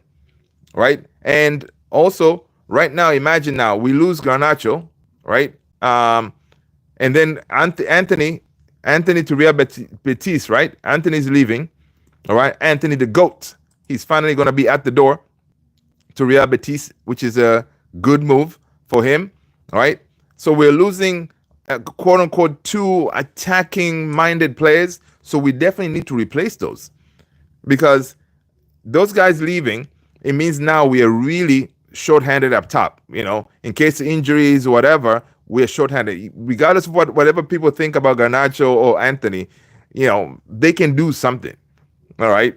right? And also, right now, imagine now, we lose Garnacho, right? And then Anthony to Real Betis, right? Anthony's leaving, all right? Anthony the GOAT. He's finally going to be at the door to Real Betis, which is a good move for him, all right? So we're losing, quote-unquote, 2 attacking-minded players, so we definitely need to replace those. Because those guys leaving, it means now we are really short-handed up top, in case of injuries or whatever, we're short-handed. Regardless of whatever people think about Garnacho or Anthony, they can do something, all right?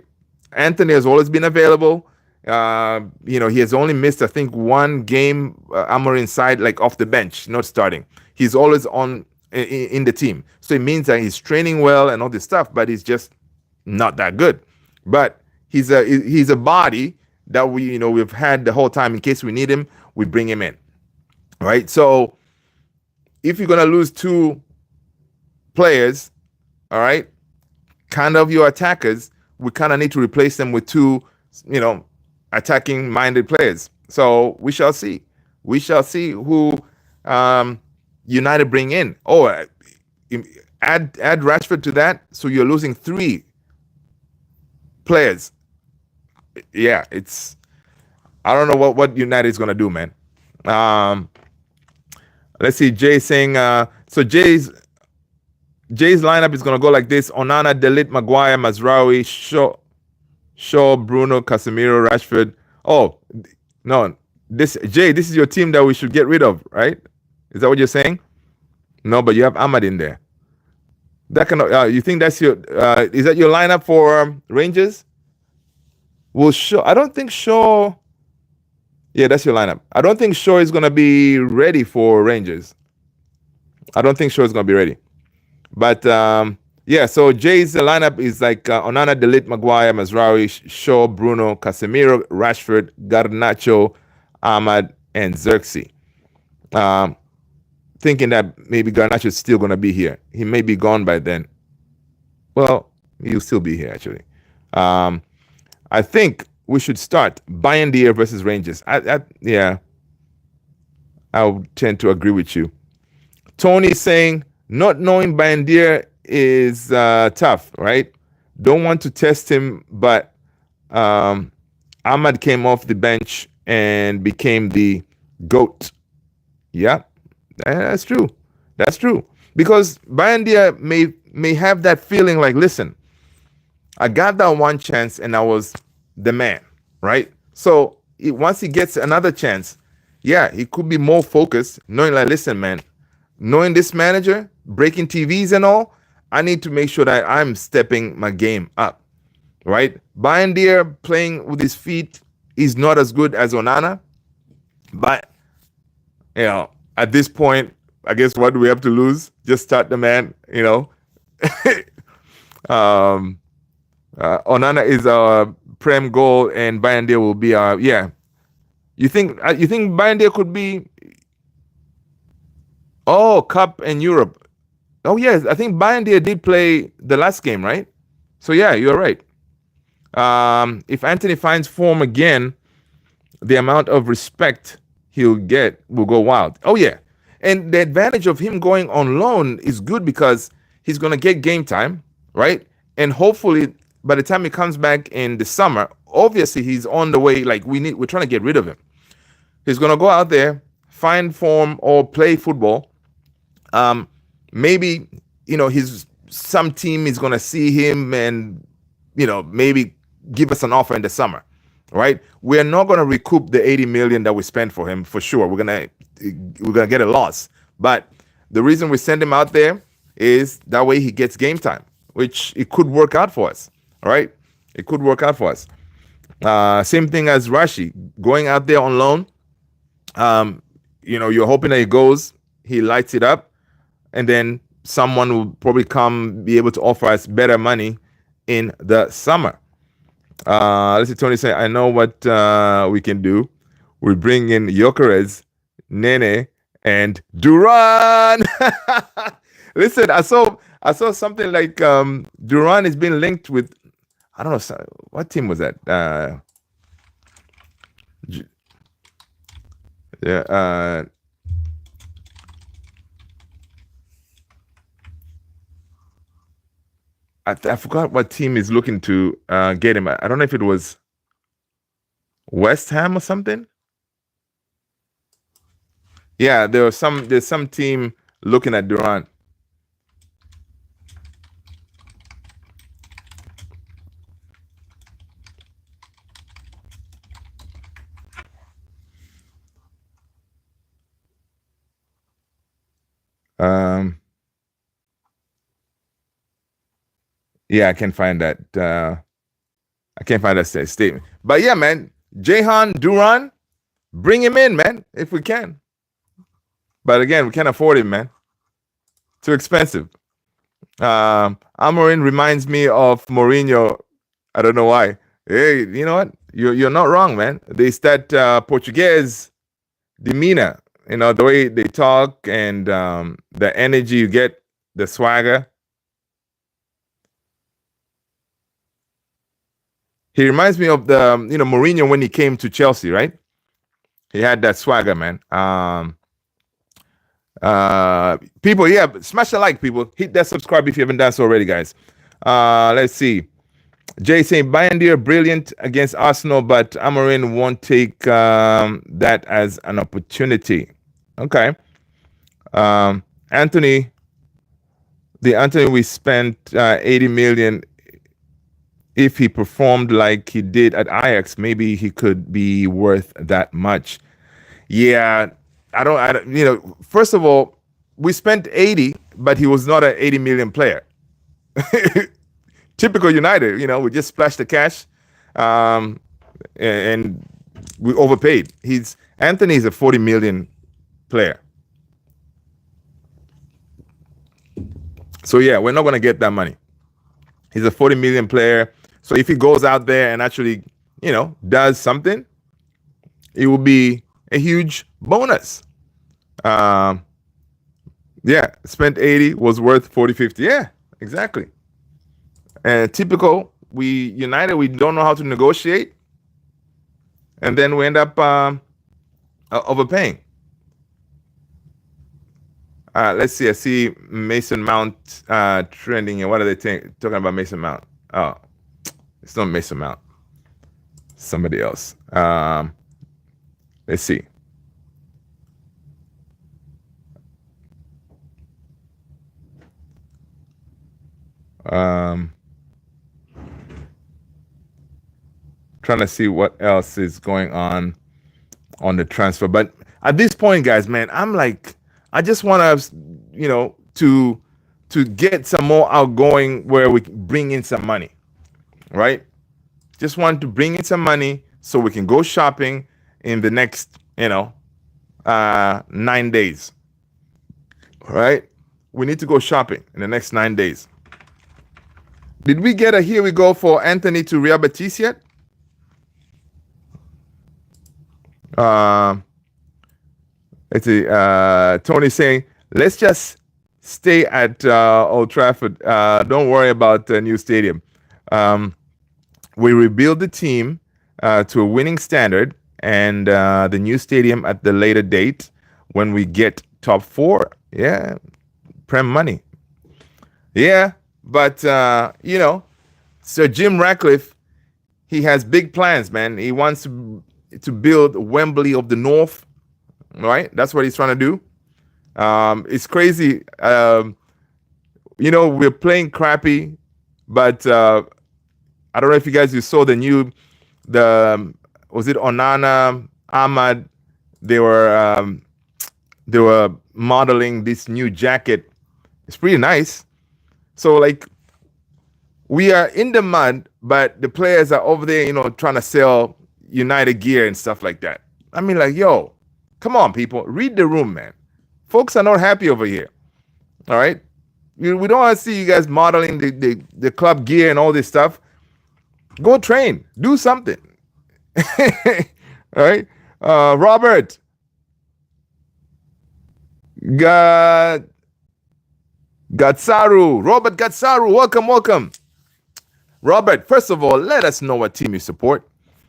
Anthony has always been available. He has only missed, I think, one game, Amorim side, like off the bench, not starting. He's always on in the team. So it means that he's training well and all this stuff, but he's just not that good. But he's a body that we've had the whole time. In case we need him, we bring him in. Right? So if you're gonna lose 2 players, all right, kind of your attackers, we kind of need to replace them with 2, attacking minded players. So we shall see. We shall see who United bring in. Oh, add Rashford to that. So you're losing 3 players. Yeah, I don't know what United is gonna do, man. Let's see. Jay saying so Jay's lineup is gonna go like this: Onana, Delite, Maguire, Mazraoui, Shaw, Bruno, Casemiro, Rashford. Oh no, this is your team that we should get rid of, right? Is that what you're saying? No, but you have Ahmad in there. That you think that's your is that your lineup for Rangers? Well, Shaw, I don't think Shaw. Yeah, that's your lineup. I don't think Shaw is gonna be ready for Rangers. I don't think Shaw is gonna be ready. But yeah, so Jay's lineup is like Onana, Delite, Maguire, Mazraoui, Shaw, Bruno, Casemiro, Rashford, Garnacho, Ahmad, and Xerxes. Thinking that maybe Garnacho is still going to be here. He may be gone by then. Well, he'll still be here, actually. I think we should start Bayindir versus Rangers. Yeah, I would tend to agree with you. Tony saying, not knowing Bayindir is tough, right? Don't want to test him, but Ahmad came off the bench and became the GOAT. Yeah, that's true. That's true. Because Bayandia may have that feeling like, listen, I got that one chance and I was the man, right? So once he gets another chance, yeah, he could be more focused, knowing like, listen, man, knowing this manager, breaking TVs and all, I need to make sure that I'm stepping my game up, right? Bayandia playing with his feet is not as good as Onana, but at this point, I guess what do we have to lose? Just start the man, Onana is our prem goal, and Bayandia will be our You think Bayandia could be Cup and Europe? Oh yes, I think Bayandia did play the last game, right? So yeah, you're right. If Anthony finds form again, the amount of respect he'll get will go wild. Oh yeah, and the advantage of him going on loan is good because he's gonna get game time, right? And hopefully, by the time he comes back in the summer, obviously he's on the way. Like we're trying to get rid of him. He's gonna go out there, find form, or play football. Maybe some team is gonna see him and maybe give us an offer in the summer, right? We're not gonna recoup the 80 million that we spent for him for sure. We're gonna get a loss, but the reason we send him out there is that way he gets game time, which it could work out for us. All right, it could work out for us. Same thing as Rashi going out there on loan. You're hoping that he goes, he lights it up, and then someone will probably be able to offer us better money in the summer. Let's see, Tony say, I know what we can do. We bring in Gyökeres, Nene, and Duran. Listen, I saw something like Duran is being linked with, I don't know, what team was that? I forgot what team is looking to get him. I don't know if it was West Ham or something. Yeah, there's some team looking at Duran. Yeah, I can't find that. I can't find that statement. But yeah, man, Jehan Duran, bring him in, man, if we can. But again, we can't afford him, man. Too expensive. Amorim reminds me of Mourinho. I don't know why. Hey, you know what? You're not wrong, man. It's that Portuguese demeanor. The way they talk and the energy you get, the swagger. He reminds me of the Mourinho when he came to Chelsea, right? He had that swagger, man. People, yeah, smash the like, people. Hit that subscribe if you haven't done so already, guys. Let's see. Jay saying Bayandia brilliant against Arsenal, but Amorim won't take that as an opportunity. Okay. Anthony, we spent 80 million. If he performed like he did at Ajax, maybe he could be worth that much. Yeah, I don't, first of all, we spent 80, but he was not an 80 million player. Typical United, we just splashed the cash, and we overpaid. Anthony is a 40 million player. So yeah, we're not going to get that money. He's a 40 million player. So if he goes out there and actually, does something, it will be a huge bonus. Yeah, spent 80, was worth 40, 50. Yeah, exactly. And typical, United, we don't know how to negotiate. And then we end up overpaying. Let's see. I see Mason Mount trending. And what are they talking about Mason Mount? Oh, it's not Mason Mount. Somebody else. Let's see. Trying to see what else is going on the transfer. But at this point, guys, man, I'm like, I just want us, to get some more outgoing where we can bring in some money, right? Just want to bring in some money so we can go shopping in the next, 9 days, right? We need to go shopping in the next 9 days. Did we get a here we go for Anthony to Real Betis yet? Let's see. Tony saying, let's just stay at Old Trafford. Don't worry about the new stadium. We rebuild the team to a winning standard, and the new stadium at the later date when we get top 4. Yeah, Prem money. Yeah, but Sir Jim Ratcliffe, he has big plans, man. He wants to build Wembley of the North, right? That's what he's trying to do. It's crazy. We're playing crappy, but I don't know if you guys saw was it Onana, Ahmad? They were modeling this new jacket. It's pretty nice. So like, we are in the mud, but the players are over there, trying to sell United gear and stuff like that. I mean, like, yo, come on, people, read the room, man. Folks are not happy over here. All right, we don't want to see you guys modeling the club gear and all this stuff. Go train, do something. All right, Robert. Robert Gatsaru, welcome. Robert, first of all, let us know what team you support.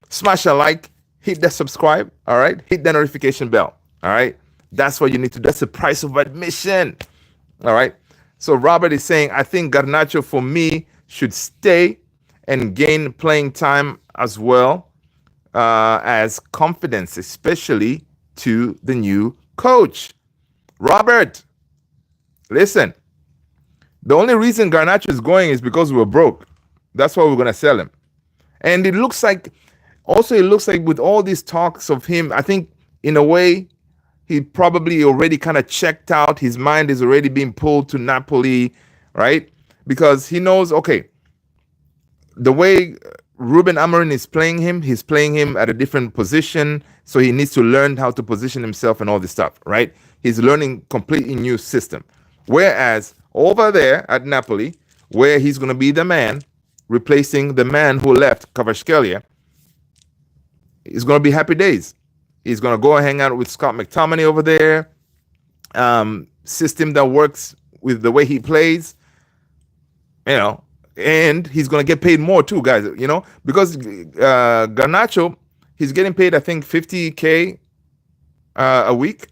Smash a like, hit the subscribe, all right? Hit the notification bell, all right? That's what you need to do. That's the price of admission, all right? So Robert is saying, I think Garnacho, for me, should stay and gain playing time as well as confidence, especially to the new coach. Robert, listen. The only reason Garnacho is going is because we're broke. That's why we're going to sell him. And it looks like with all these talks of him, I think in a way, he probably already kind of checked out. His mind is already being pulled to Napoli, right? Because he knows, okay, the way Ruben Amorim is playing him, he's playing him at a different position. So he needs to learn how to position himself and all this stuff, right? He's learning completely new system. Whereas over there at Napoli, where he's going to be the man, replacing the man who left, Kvaratskhelia, it's going to be happy days. He's going to go and hang out with Scott McTominay over there. System that works with the way he plays, and he's going to get paid more too, guys, because Garnacho, he's getting paid, I think, $50K a week.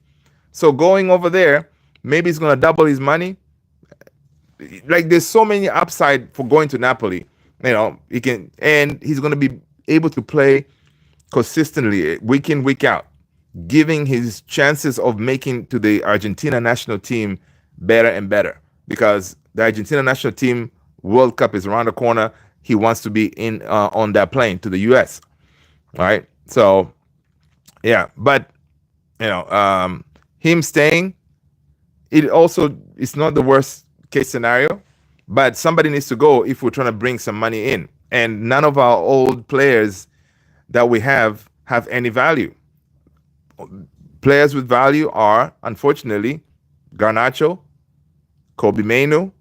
So going over there, maybe he's going to double his money. Like, there's so many upside for going to Napoli. He can, and he's going to be able to play consistently, week in, week out, giving his chances of making to the Argentina national team better and better, because the Argentina national team World Cup is around the corner. He wants to be in on that plane to the US. All right. So, yeah, but him staying, it's not the worst case scenario, but somebody needs to go if we're trying to bring some money in. And none of our old players that we have any value. Players with value are, unfortunately, Garnacho, Kobe Mainu,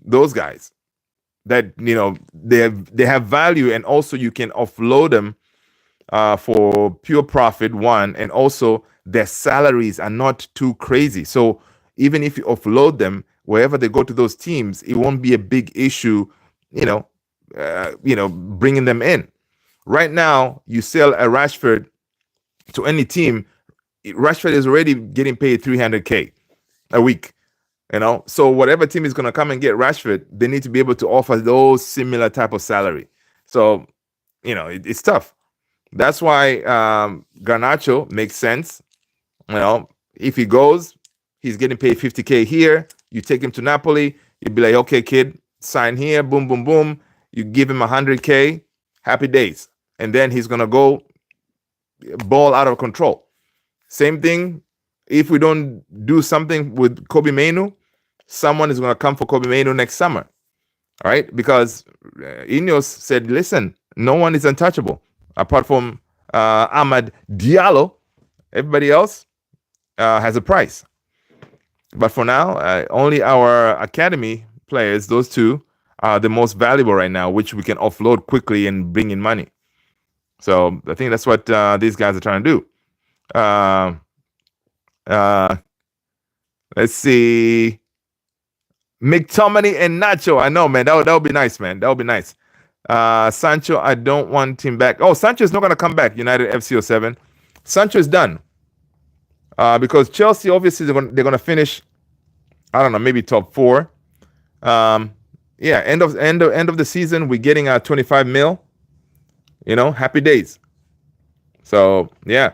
those guys that, they have value, and also you can offload them for pure profit, one, and also their salaries are not too crazy. So even if you offload them, wherever they go to those teams, it won't be a big issue, bringing them in. Right now, you sell a Rashford to any team, Rashford is already getting paid $300K. a week. So whatever team is going to come and get Rashford, they need to be able to offer those similar type of salary. So it's tough. That's why Garnacho makes sense. If he goes, he's getting paid 50K here. You take him to Napoli, you'd be like, okay, kid, sign here, boom, boom, boom. You give him 100K, happy days. And then he's going to go ball out of control. Same thing, if we don't do something with Kobe Mainu, someone is going to come for Kobe Mainu next summer. All right? Because Ineos said, listen, no one is untouchable apart from Ahmad Diallo. Everybody else has a price. But for now, only our academy players, those two, are the most valuable right now, which we can offload quickly and bring in money. So I think that's what these guys are trying to do. Let's see. McTominay and Nacho. I know, man. That would be nice, man. That would be nice. Sancho, I don't want him back. Oh, Sancho is not going to come back. United FC07. Sancho is done. Because Chelsea, obviously, they're going to finish, I don't know, maybe top 4. End of the season, we're getting 25 mil. Happy days. So, yeah,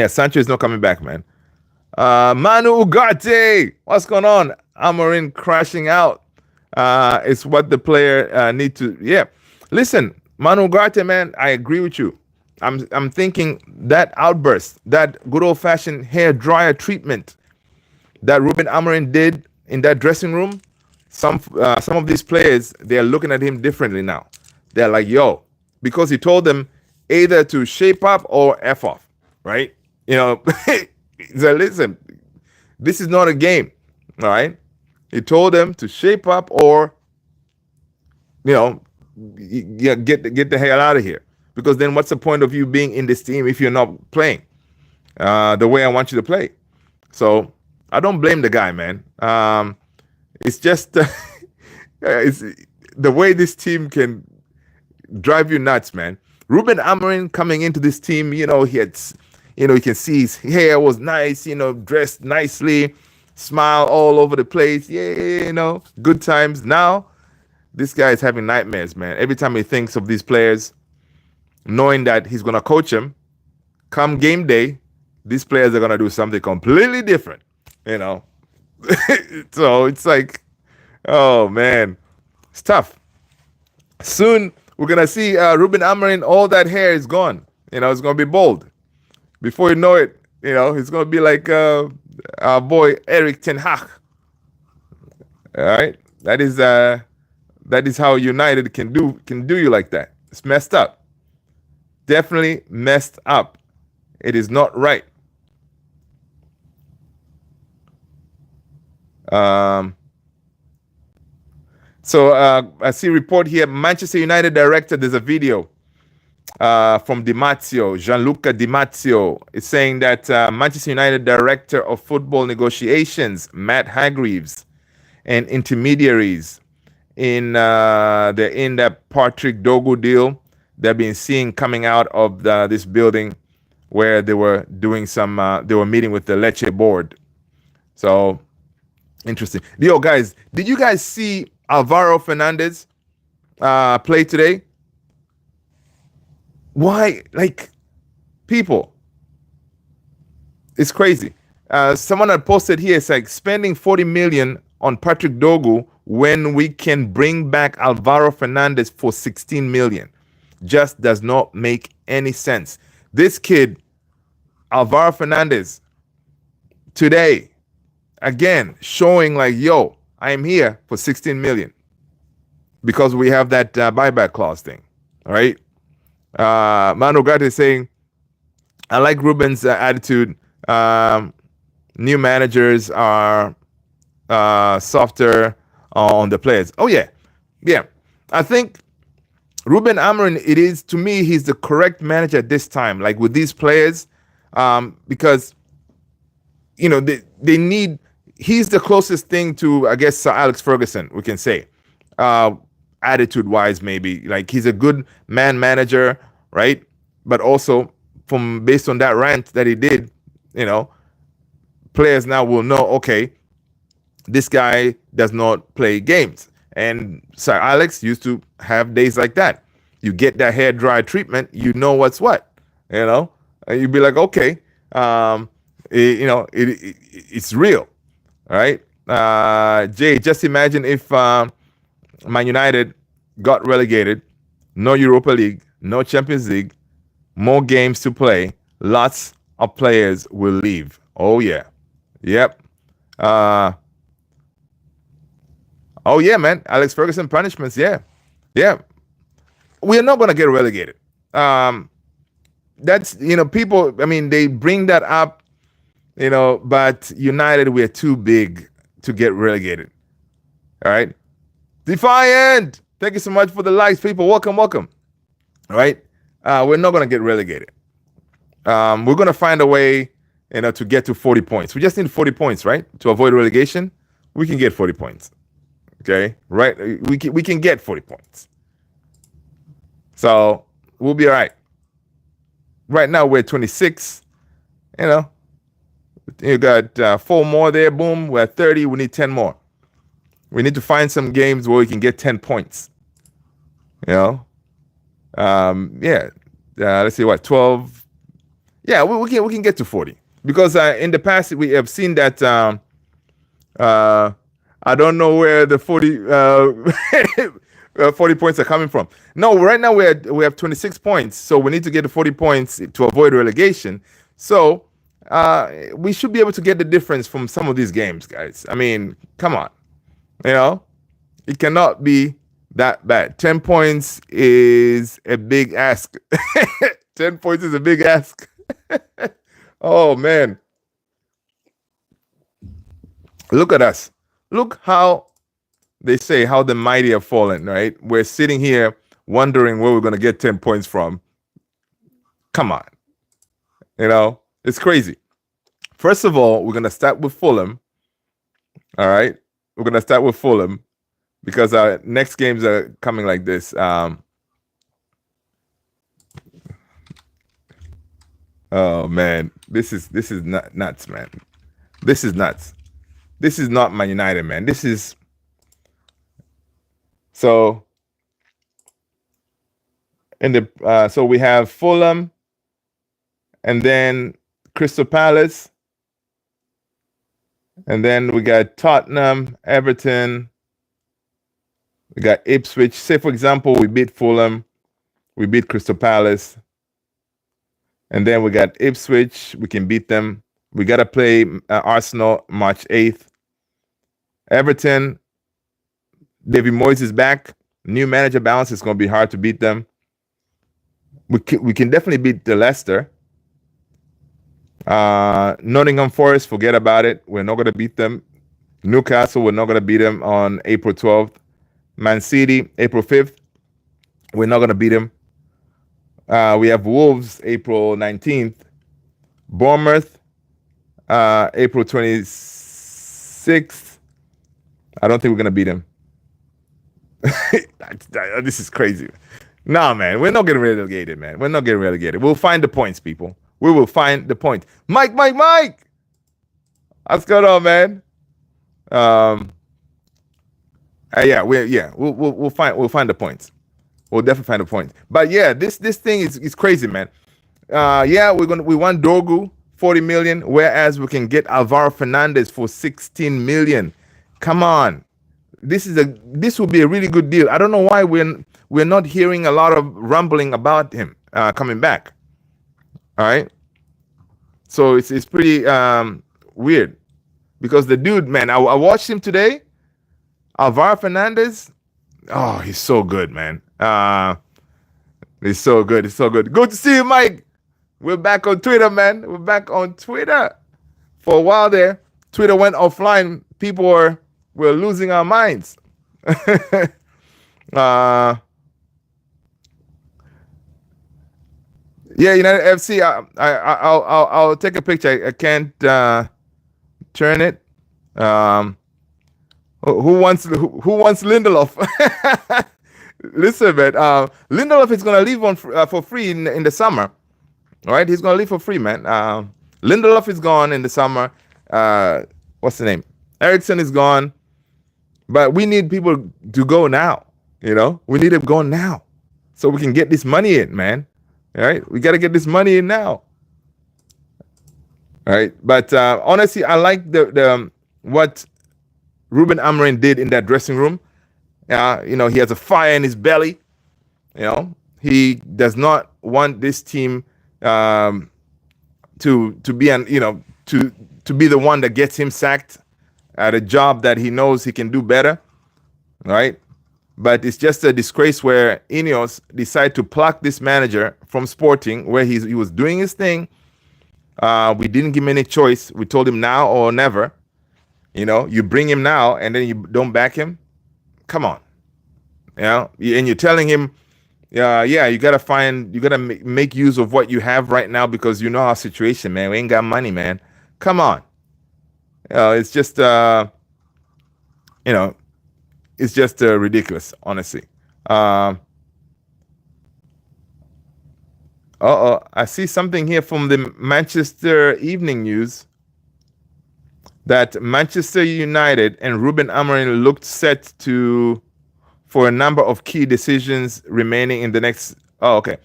Sancho is not coming back, man. Manu Ugarte, what's going on? Amorim crashing out. It's what the player need to. Yeah, listen, Manu Ugarte, man, I agree with you. I'm thinking that outburst, that good old fashioned hair dryer treatment that Ruben Amorim did in that dressing room. Some of these players, they are looking at him differently now. They're like, yo, because he told them either to shape up or F off, right? So listen, this is not a game, all right? He told them to shape up or, get the hell out of here. Because then what's the point of you being in this team if you're not playing the way I want you to play? So I don't blame the guy, man. It's just it's the way this team can drive you nuts, man. Ruben Amorim coming into this team, he had, you can see his hair was nice, dressed nicely, smile all over the place. Yeah, good times. Now, this guy is having nightmares, man. Every time he thinks of these players, knowing that he's going to coach them, come game day, these players are going to do something completely different, So it's like, oh, man, it's tough. Soon, we're going to see Ruben Amorim, all that hair is gone. It's going to be bald. Before you know it, he's going to be like our boy Eric Ten Hag. All right? That is how United can do you like that. It's messed up. Definitely messed up. It is not right. So I see a report here. Manchester United director, there's a video from Di Marzio, Gianluca Di Marzio, is saying that Manchester United director of football negotiations, Matt Hargreaves, and intermediaries in that Patrick Dogu deal they've been seeing coming out of this building where they were doing they were meeting with the Lecce board. So interesting. Yo, guys, did you guys see Alvaro Fernandez play today? Why? Like, people, it's crazy. Someone had posted here, it's like spending 40 million on Patrick Dogu when we can bring back Alvaro Fernandez for 16 million. Just does not make any sense. This kid, Alvaro Fernandez, today, again, showing like, yo, I am here for 16 million because we have that buyback clause thing. All right. Manu Ugarte is saying, I like Ruben's attitude. New managers are softer on the players. Oh, yeah. Yeah. I think Ruben Amorim, it is, to me, he's the correct manager at this time, like with these players, because, they need, he's the closest thing to, I guess, Sir Alex Ferguson, we can say, attitude-wise, maybe. Like, he's a good manager, right? But also, based on that rant that he did, players now will know, okay, this guy does not play games. And Sir Alex used to have days like that. You get that hair dry treatment, you know what's what, you know. And you'd be like, okay, it's real, all right. Jay, just imagine if Man United got relegated, no Europa League, no Champions League, more games to play, lots of players will leave. Oh yeah, yep. Oh yeah, man. Alex Ferguson punishments. Yeah. We're not gonna get relegated. That's people. I mean, they bring that up, but United, we're too big to get relegated. All right. Defiant. Thank you so much for the likes, people. Welcome. All right. We're not gonna get relegated. We're gonna find a way, to get to 40 points. We just need 40 points, right? To avoid relegation, we can get 40 points. Okay, right? We can get 40 points. So we'll be all right. Right now we're 26. You got 4 more there. Boom, we're at 30. We need 10 more. We need to find some games where we can get 10 points. Let's see, 12. Yeah, we can get to 40 because in the past we have seen that. I don't know where the 40 points are coming from. No, right now we have 26 points, so we need to get to 40 points to avoid relegation. So we should be able to get the difference from some of these games, guys. I mean, come on, it cannot be that bad. 10 points is a big ask. 10 points is a big ask. Oh man, look at us. Look how they say how the mighty have fallen, right? We're sitting here wondering where we're going to get 10 points from. Come on. It's crazy. First of all, we're going to start with Fulham. All right? We're going to start with Fulham because our next games are coming like this. Oh, man. This is nuts, man. This is nuts. This is not Man United, man. This is so so we have Fulham and then Crystal Palace. And then we got Tottenham, Everton. We got Ipswich. Say, for example, we beat Fulham. We beat Crystal Palace. And then we got Ipswich. We can beat them. We got to play Arsenal March 8th. Everton, David Moyes is back. New manager balance. It's going to be hard to beat them. We can definitely beat the Leicester. Nottingham Forest, forget about it. We're not going to beat them. Newcastle, we're not going to beat them on April 12th. Man City, April 5th. We're not going to beat them. We have Wolves, April 19th. Bournemouth, April 26th. I don't think we're going to beat him. This is crazy. No, man. We're not getting relegated, man. We're not getting relegated. We'll find the points, people. We will find the points. Mike! What's going on, man? We'll find the points. We'll definitely find the points. But yeah, this thing is crazy, man. We want Dorgu 40 million, whereas we can get Alvaro Fernandez for 16 million. Come on, this will be a really good deal. I don't know why we're not hearing a lot of rumbling about him coming back. All right, so it's pretty weird because the dude, man, I watched him today. Alvaro Fernandez, oh, he's so good, man. He's so good. It's so good. Good to see you, Mike. We're back on Twitter, man. We're back on Twitter. For a while there, Twitter went offline. People were losing our minds. United FC. I'll take a picture. I can't turn it. Who wants Lindelof? Listen, man. Lindelof is gonna leave for free in the summer. All right, he's gonna leave for free, man. Lindelof is gone in the summer, what's the name? Erickson is gone, but we need people to go now. We need them going now, so we can get this money in, man. All right, we got to get this money in now. All right, but honestly, I like the what Ruben Amorim did in that dressing room. He has a fire in his belly. He does not want this team to be to be the one that gets him sacked at a job that he knows he can do better, right? But it's just a disgrace where Ineos decided to pluck this manager from Sporting, where he was doing his thing. We didn't give him any choice. We told him now or never. You bring him now and then you don't back him. Come on, and you're telling him, you gotta make use of what you have right now because you know our situation, man. We ain't got money, man. Come on. It's just it's just ridiculous, honestly. I see something here from the Manchester Evening News that Manchester United and Ruben Amorim looked set for a number of key decisions remaining in the next. Oh, okay.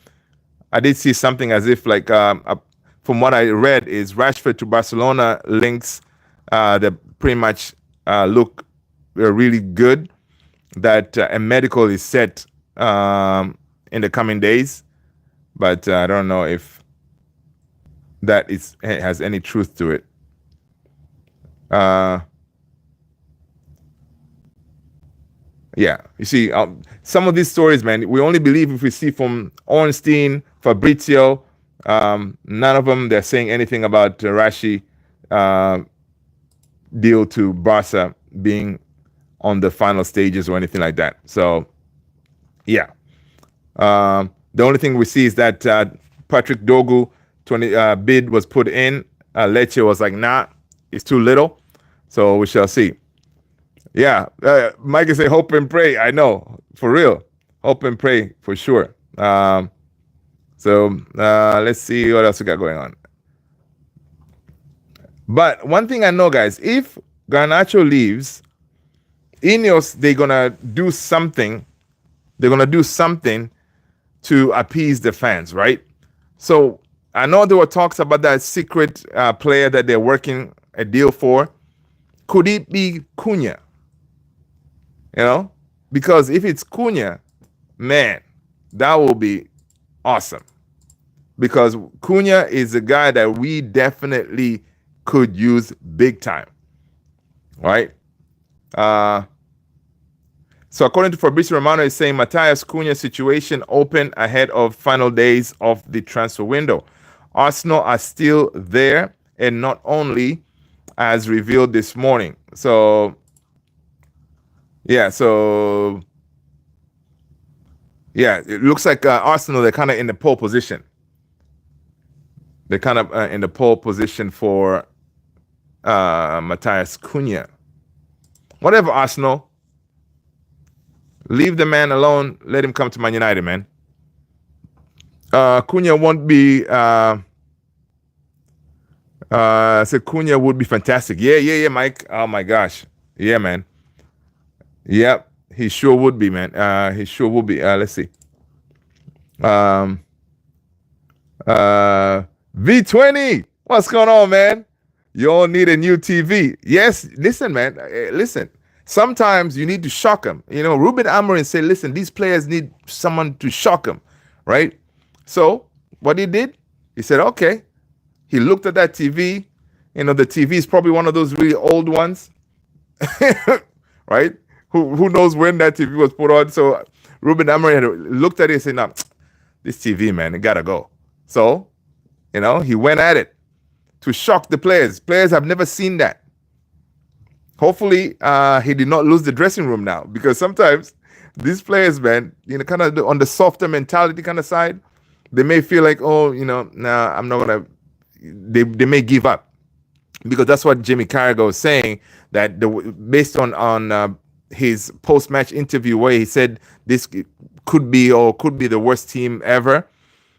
I did see something as if from what I read is Rashford to Barcelona links that pretty much look really good. That a medical is set in the coming days, but I don't know if that has any truth to it. Yeah, you see, some of these stories, man, we only believe if we see from Ornstein, Fabrizio. None of them, they're saying anything about Rashi deal to Barca being on the final stages or anything like that. So, yeah. The only thing we see is that Patrick Dogu bid was put in. Lecce was like, nah, it's too little. So we shall see. Yeah, Mike is saying hope and pray. I know, for real. Hope and pray, for sure. So let's see what else we got going on. But one thing I know, guys, if Garnacho leaves, Ineos, they're going to do something. They're going to do something to appease the fans, right? So I know there were talks about that secret player that they're working a deal for. Could it be Cunha? Because if it's Cunha, man, that will be awesome. Because Cunha is a guy that we definitely could use big time, right? So according to Fabrizio Romano, is saying Matthias Cunha's situation open ahead of final days of the transfer window. Arsenal are still there, and not only as revealed this morning. So it looks like Arsenal, they're kind of in the pole position. They're kind of in the pole position for Matthias Cunha. Whatever, Arsenal. Leave the man alone. Let him come to Man United, man. Cunha won't be... so Cunha would be fantastic. Yeah, Mike. Oh, my gosh. Yeah, man. Yep, he sure would be, man. He sure would be. Let's see. V20, what's going on, man? You all need a new TV. Yes, listen, man. Listen. Sometimes you need to shock them. Ruben Amorim said, listen, these players need someone to shock them, right? So what he did, he said, okay. He looked at that TV. The TV is probably one of those really old ones, right? Who knows when that TV was put on? So Ruben Amorim looked at it and said, no, this TV, man, it got to go. So, he went at it to shock the players. Players have never seen that. Hopefully, he did not lose the dressing room now, because sometimes these players, man, kind of on the softer mentality kind of side, they may feel like, oh, nah, I'm not going to, they may give up, because that's what Jimmy Carragher was saying, that based on his post-match interview where he said this could be the worst team ever,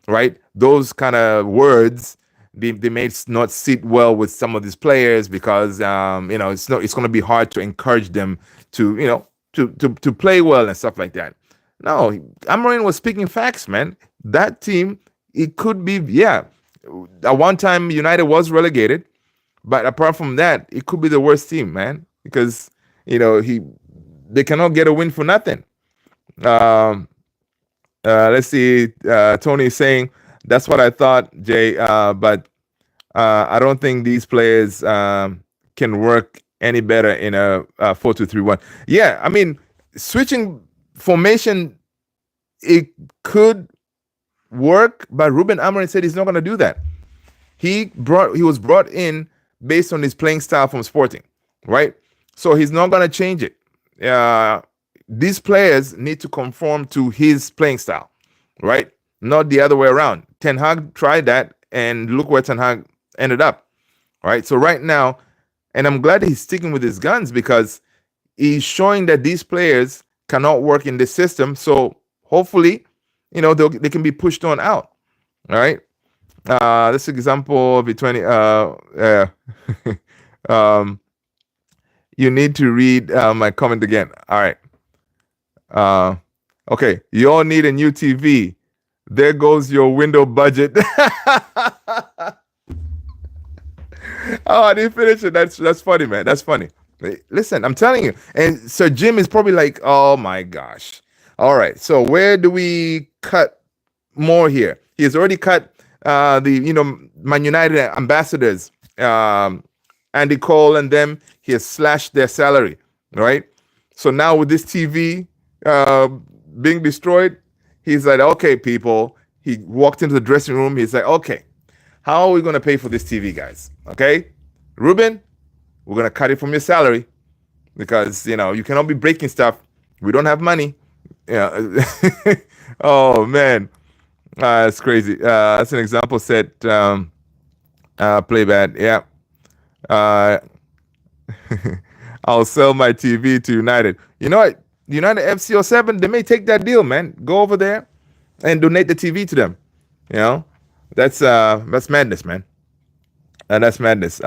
right? Those kind of words they may not sit well with some of these players because it's going to be hard to encourage them to to play well and stuff like that. No, Amorim was speaking facts, man. That team, it could be, yeah. At one time, United was relegated, but apart from that, it could be the worst team, man, because they cannot get a win for nothing. Let's see. Tony is saying that's what I thought, Jay. But I don't think these players can work any better in a 4-2-3-1. Yeah, I mean, switching formation, it could work, but Ruben Amorim said he's not going to do that. He was brought in based on his playing style from Sporting, right? So he's not going to change it. These players need to conform to his playing style, right? Not the other way around. Ten Hag tried that, and look where Ten Hag ended up, right? So right now, and I'm glad he's sticking with his guns because he's showing that these players cannot work in this system. So hopefully, they can be pushed on out. All right. This example of between you need to read my comment again. All right. Okay. You all need a new TV. There goes your window budget. Oh, I didn't finish it. That's funny, man. That's funny. Listen, I'm telling you. And Sir Jim is probably like, oh my gosh. All right. So where do we cut more here? He has already cut the Man United ambassadors, Andy Cole and them. He has slashed their salary, right? So now with this TV being destroyed, he's like, okay, people. He walked into the dressing room. He's like, okay, how are we going to pay for this TV, guys? Okay, Ruben, we're going to cut it from your salary because, you cannot be breaking stuff. We don't have money. Yeah. Oh, man. That's crazy. That's an example set. Play bad. Yeah. I'll sell my TV to United. You know what? United FC07, they may take that deal, man. Go over there and donate the TV to them. That's madness, man. And that's madness.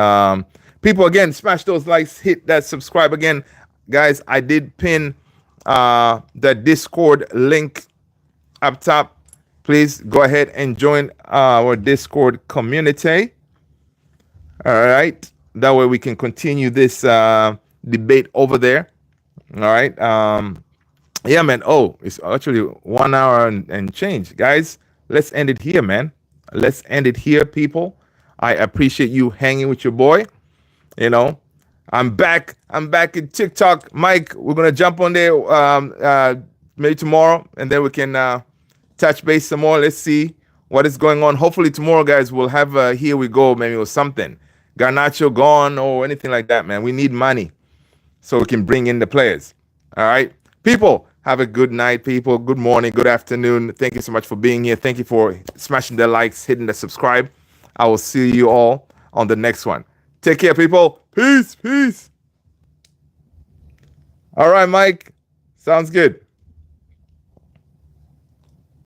People, again, smash those likes, hit that subscribe. Again, guys, I did pin the Discord link up top. Please go ahead and join our Discord community. All right. That way we can continue this debate over there. All right. Yeah, man. Oh, it's actually 1 hour and change. Guys, let's end it here, man. Let's end it here, people. I appreciate you hanging with your boy. I'm back in TikTok. Mike, we're going to jump on there maybe tomorrow, and then we can touch base some more. Let's see what is going on. Hopefully tomorrow, guys, we'll have Here We Go, maybe, or something. Garnacho gone or anything like that, man. We need money so we can bring in the players. All right? People, have a good night, people. Good morning, good afternoon. Thank you so much for being here. Thank you for smashing the likes, hitting the subscribe. I will see you all on the next one. Take care, people. Peace, peace. All right, Mike. Sounds good.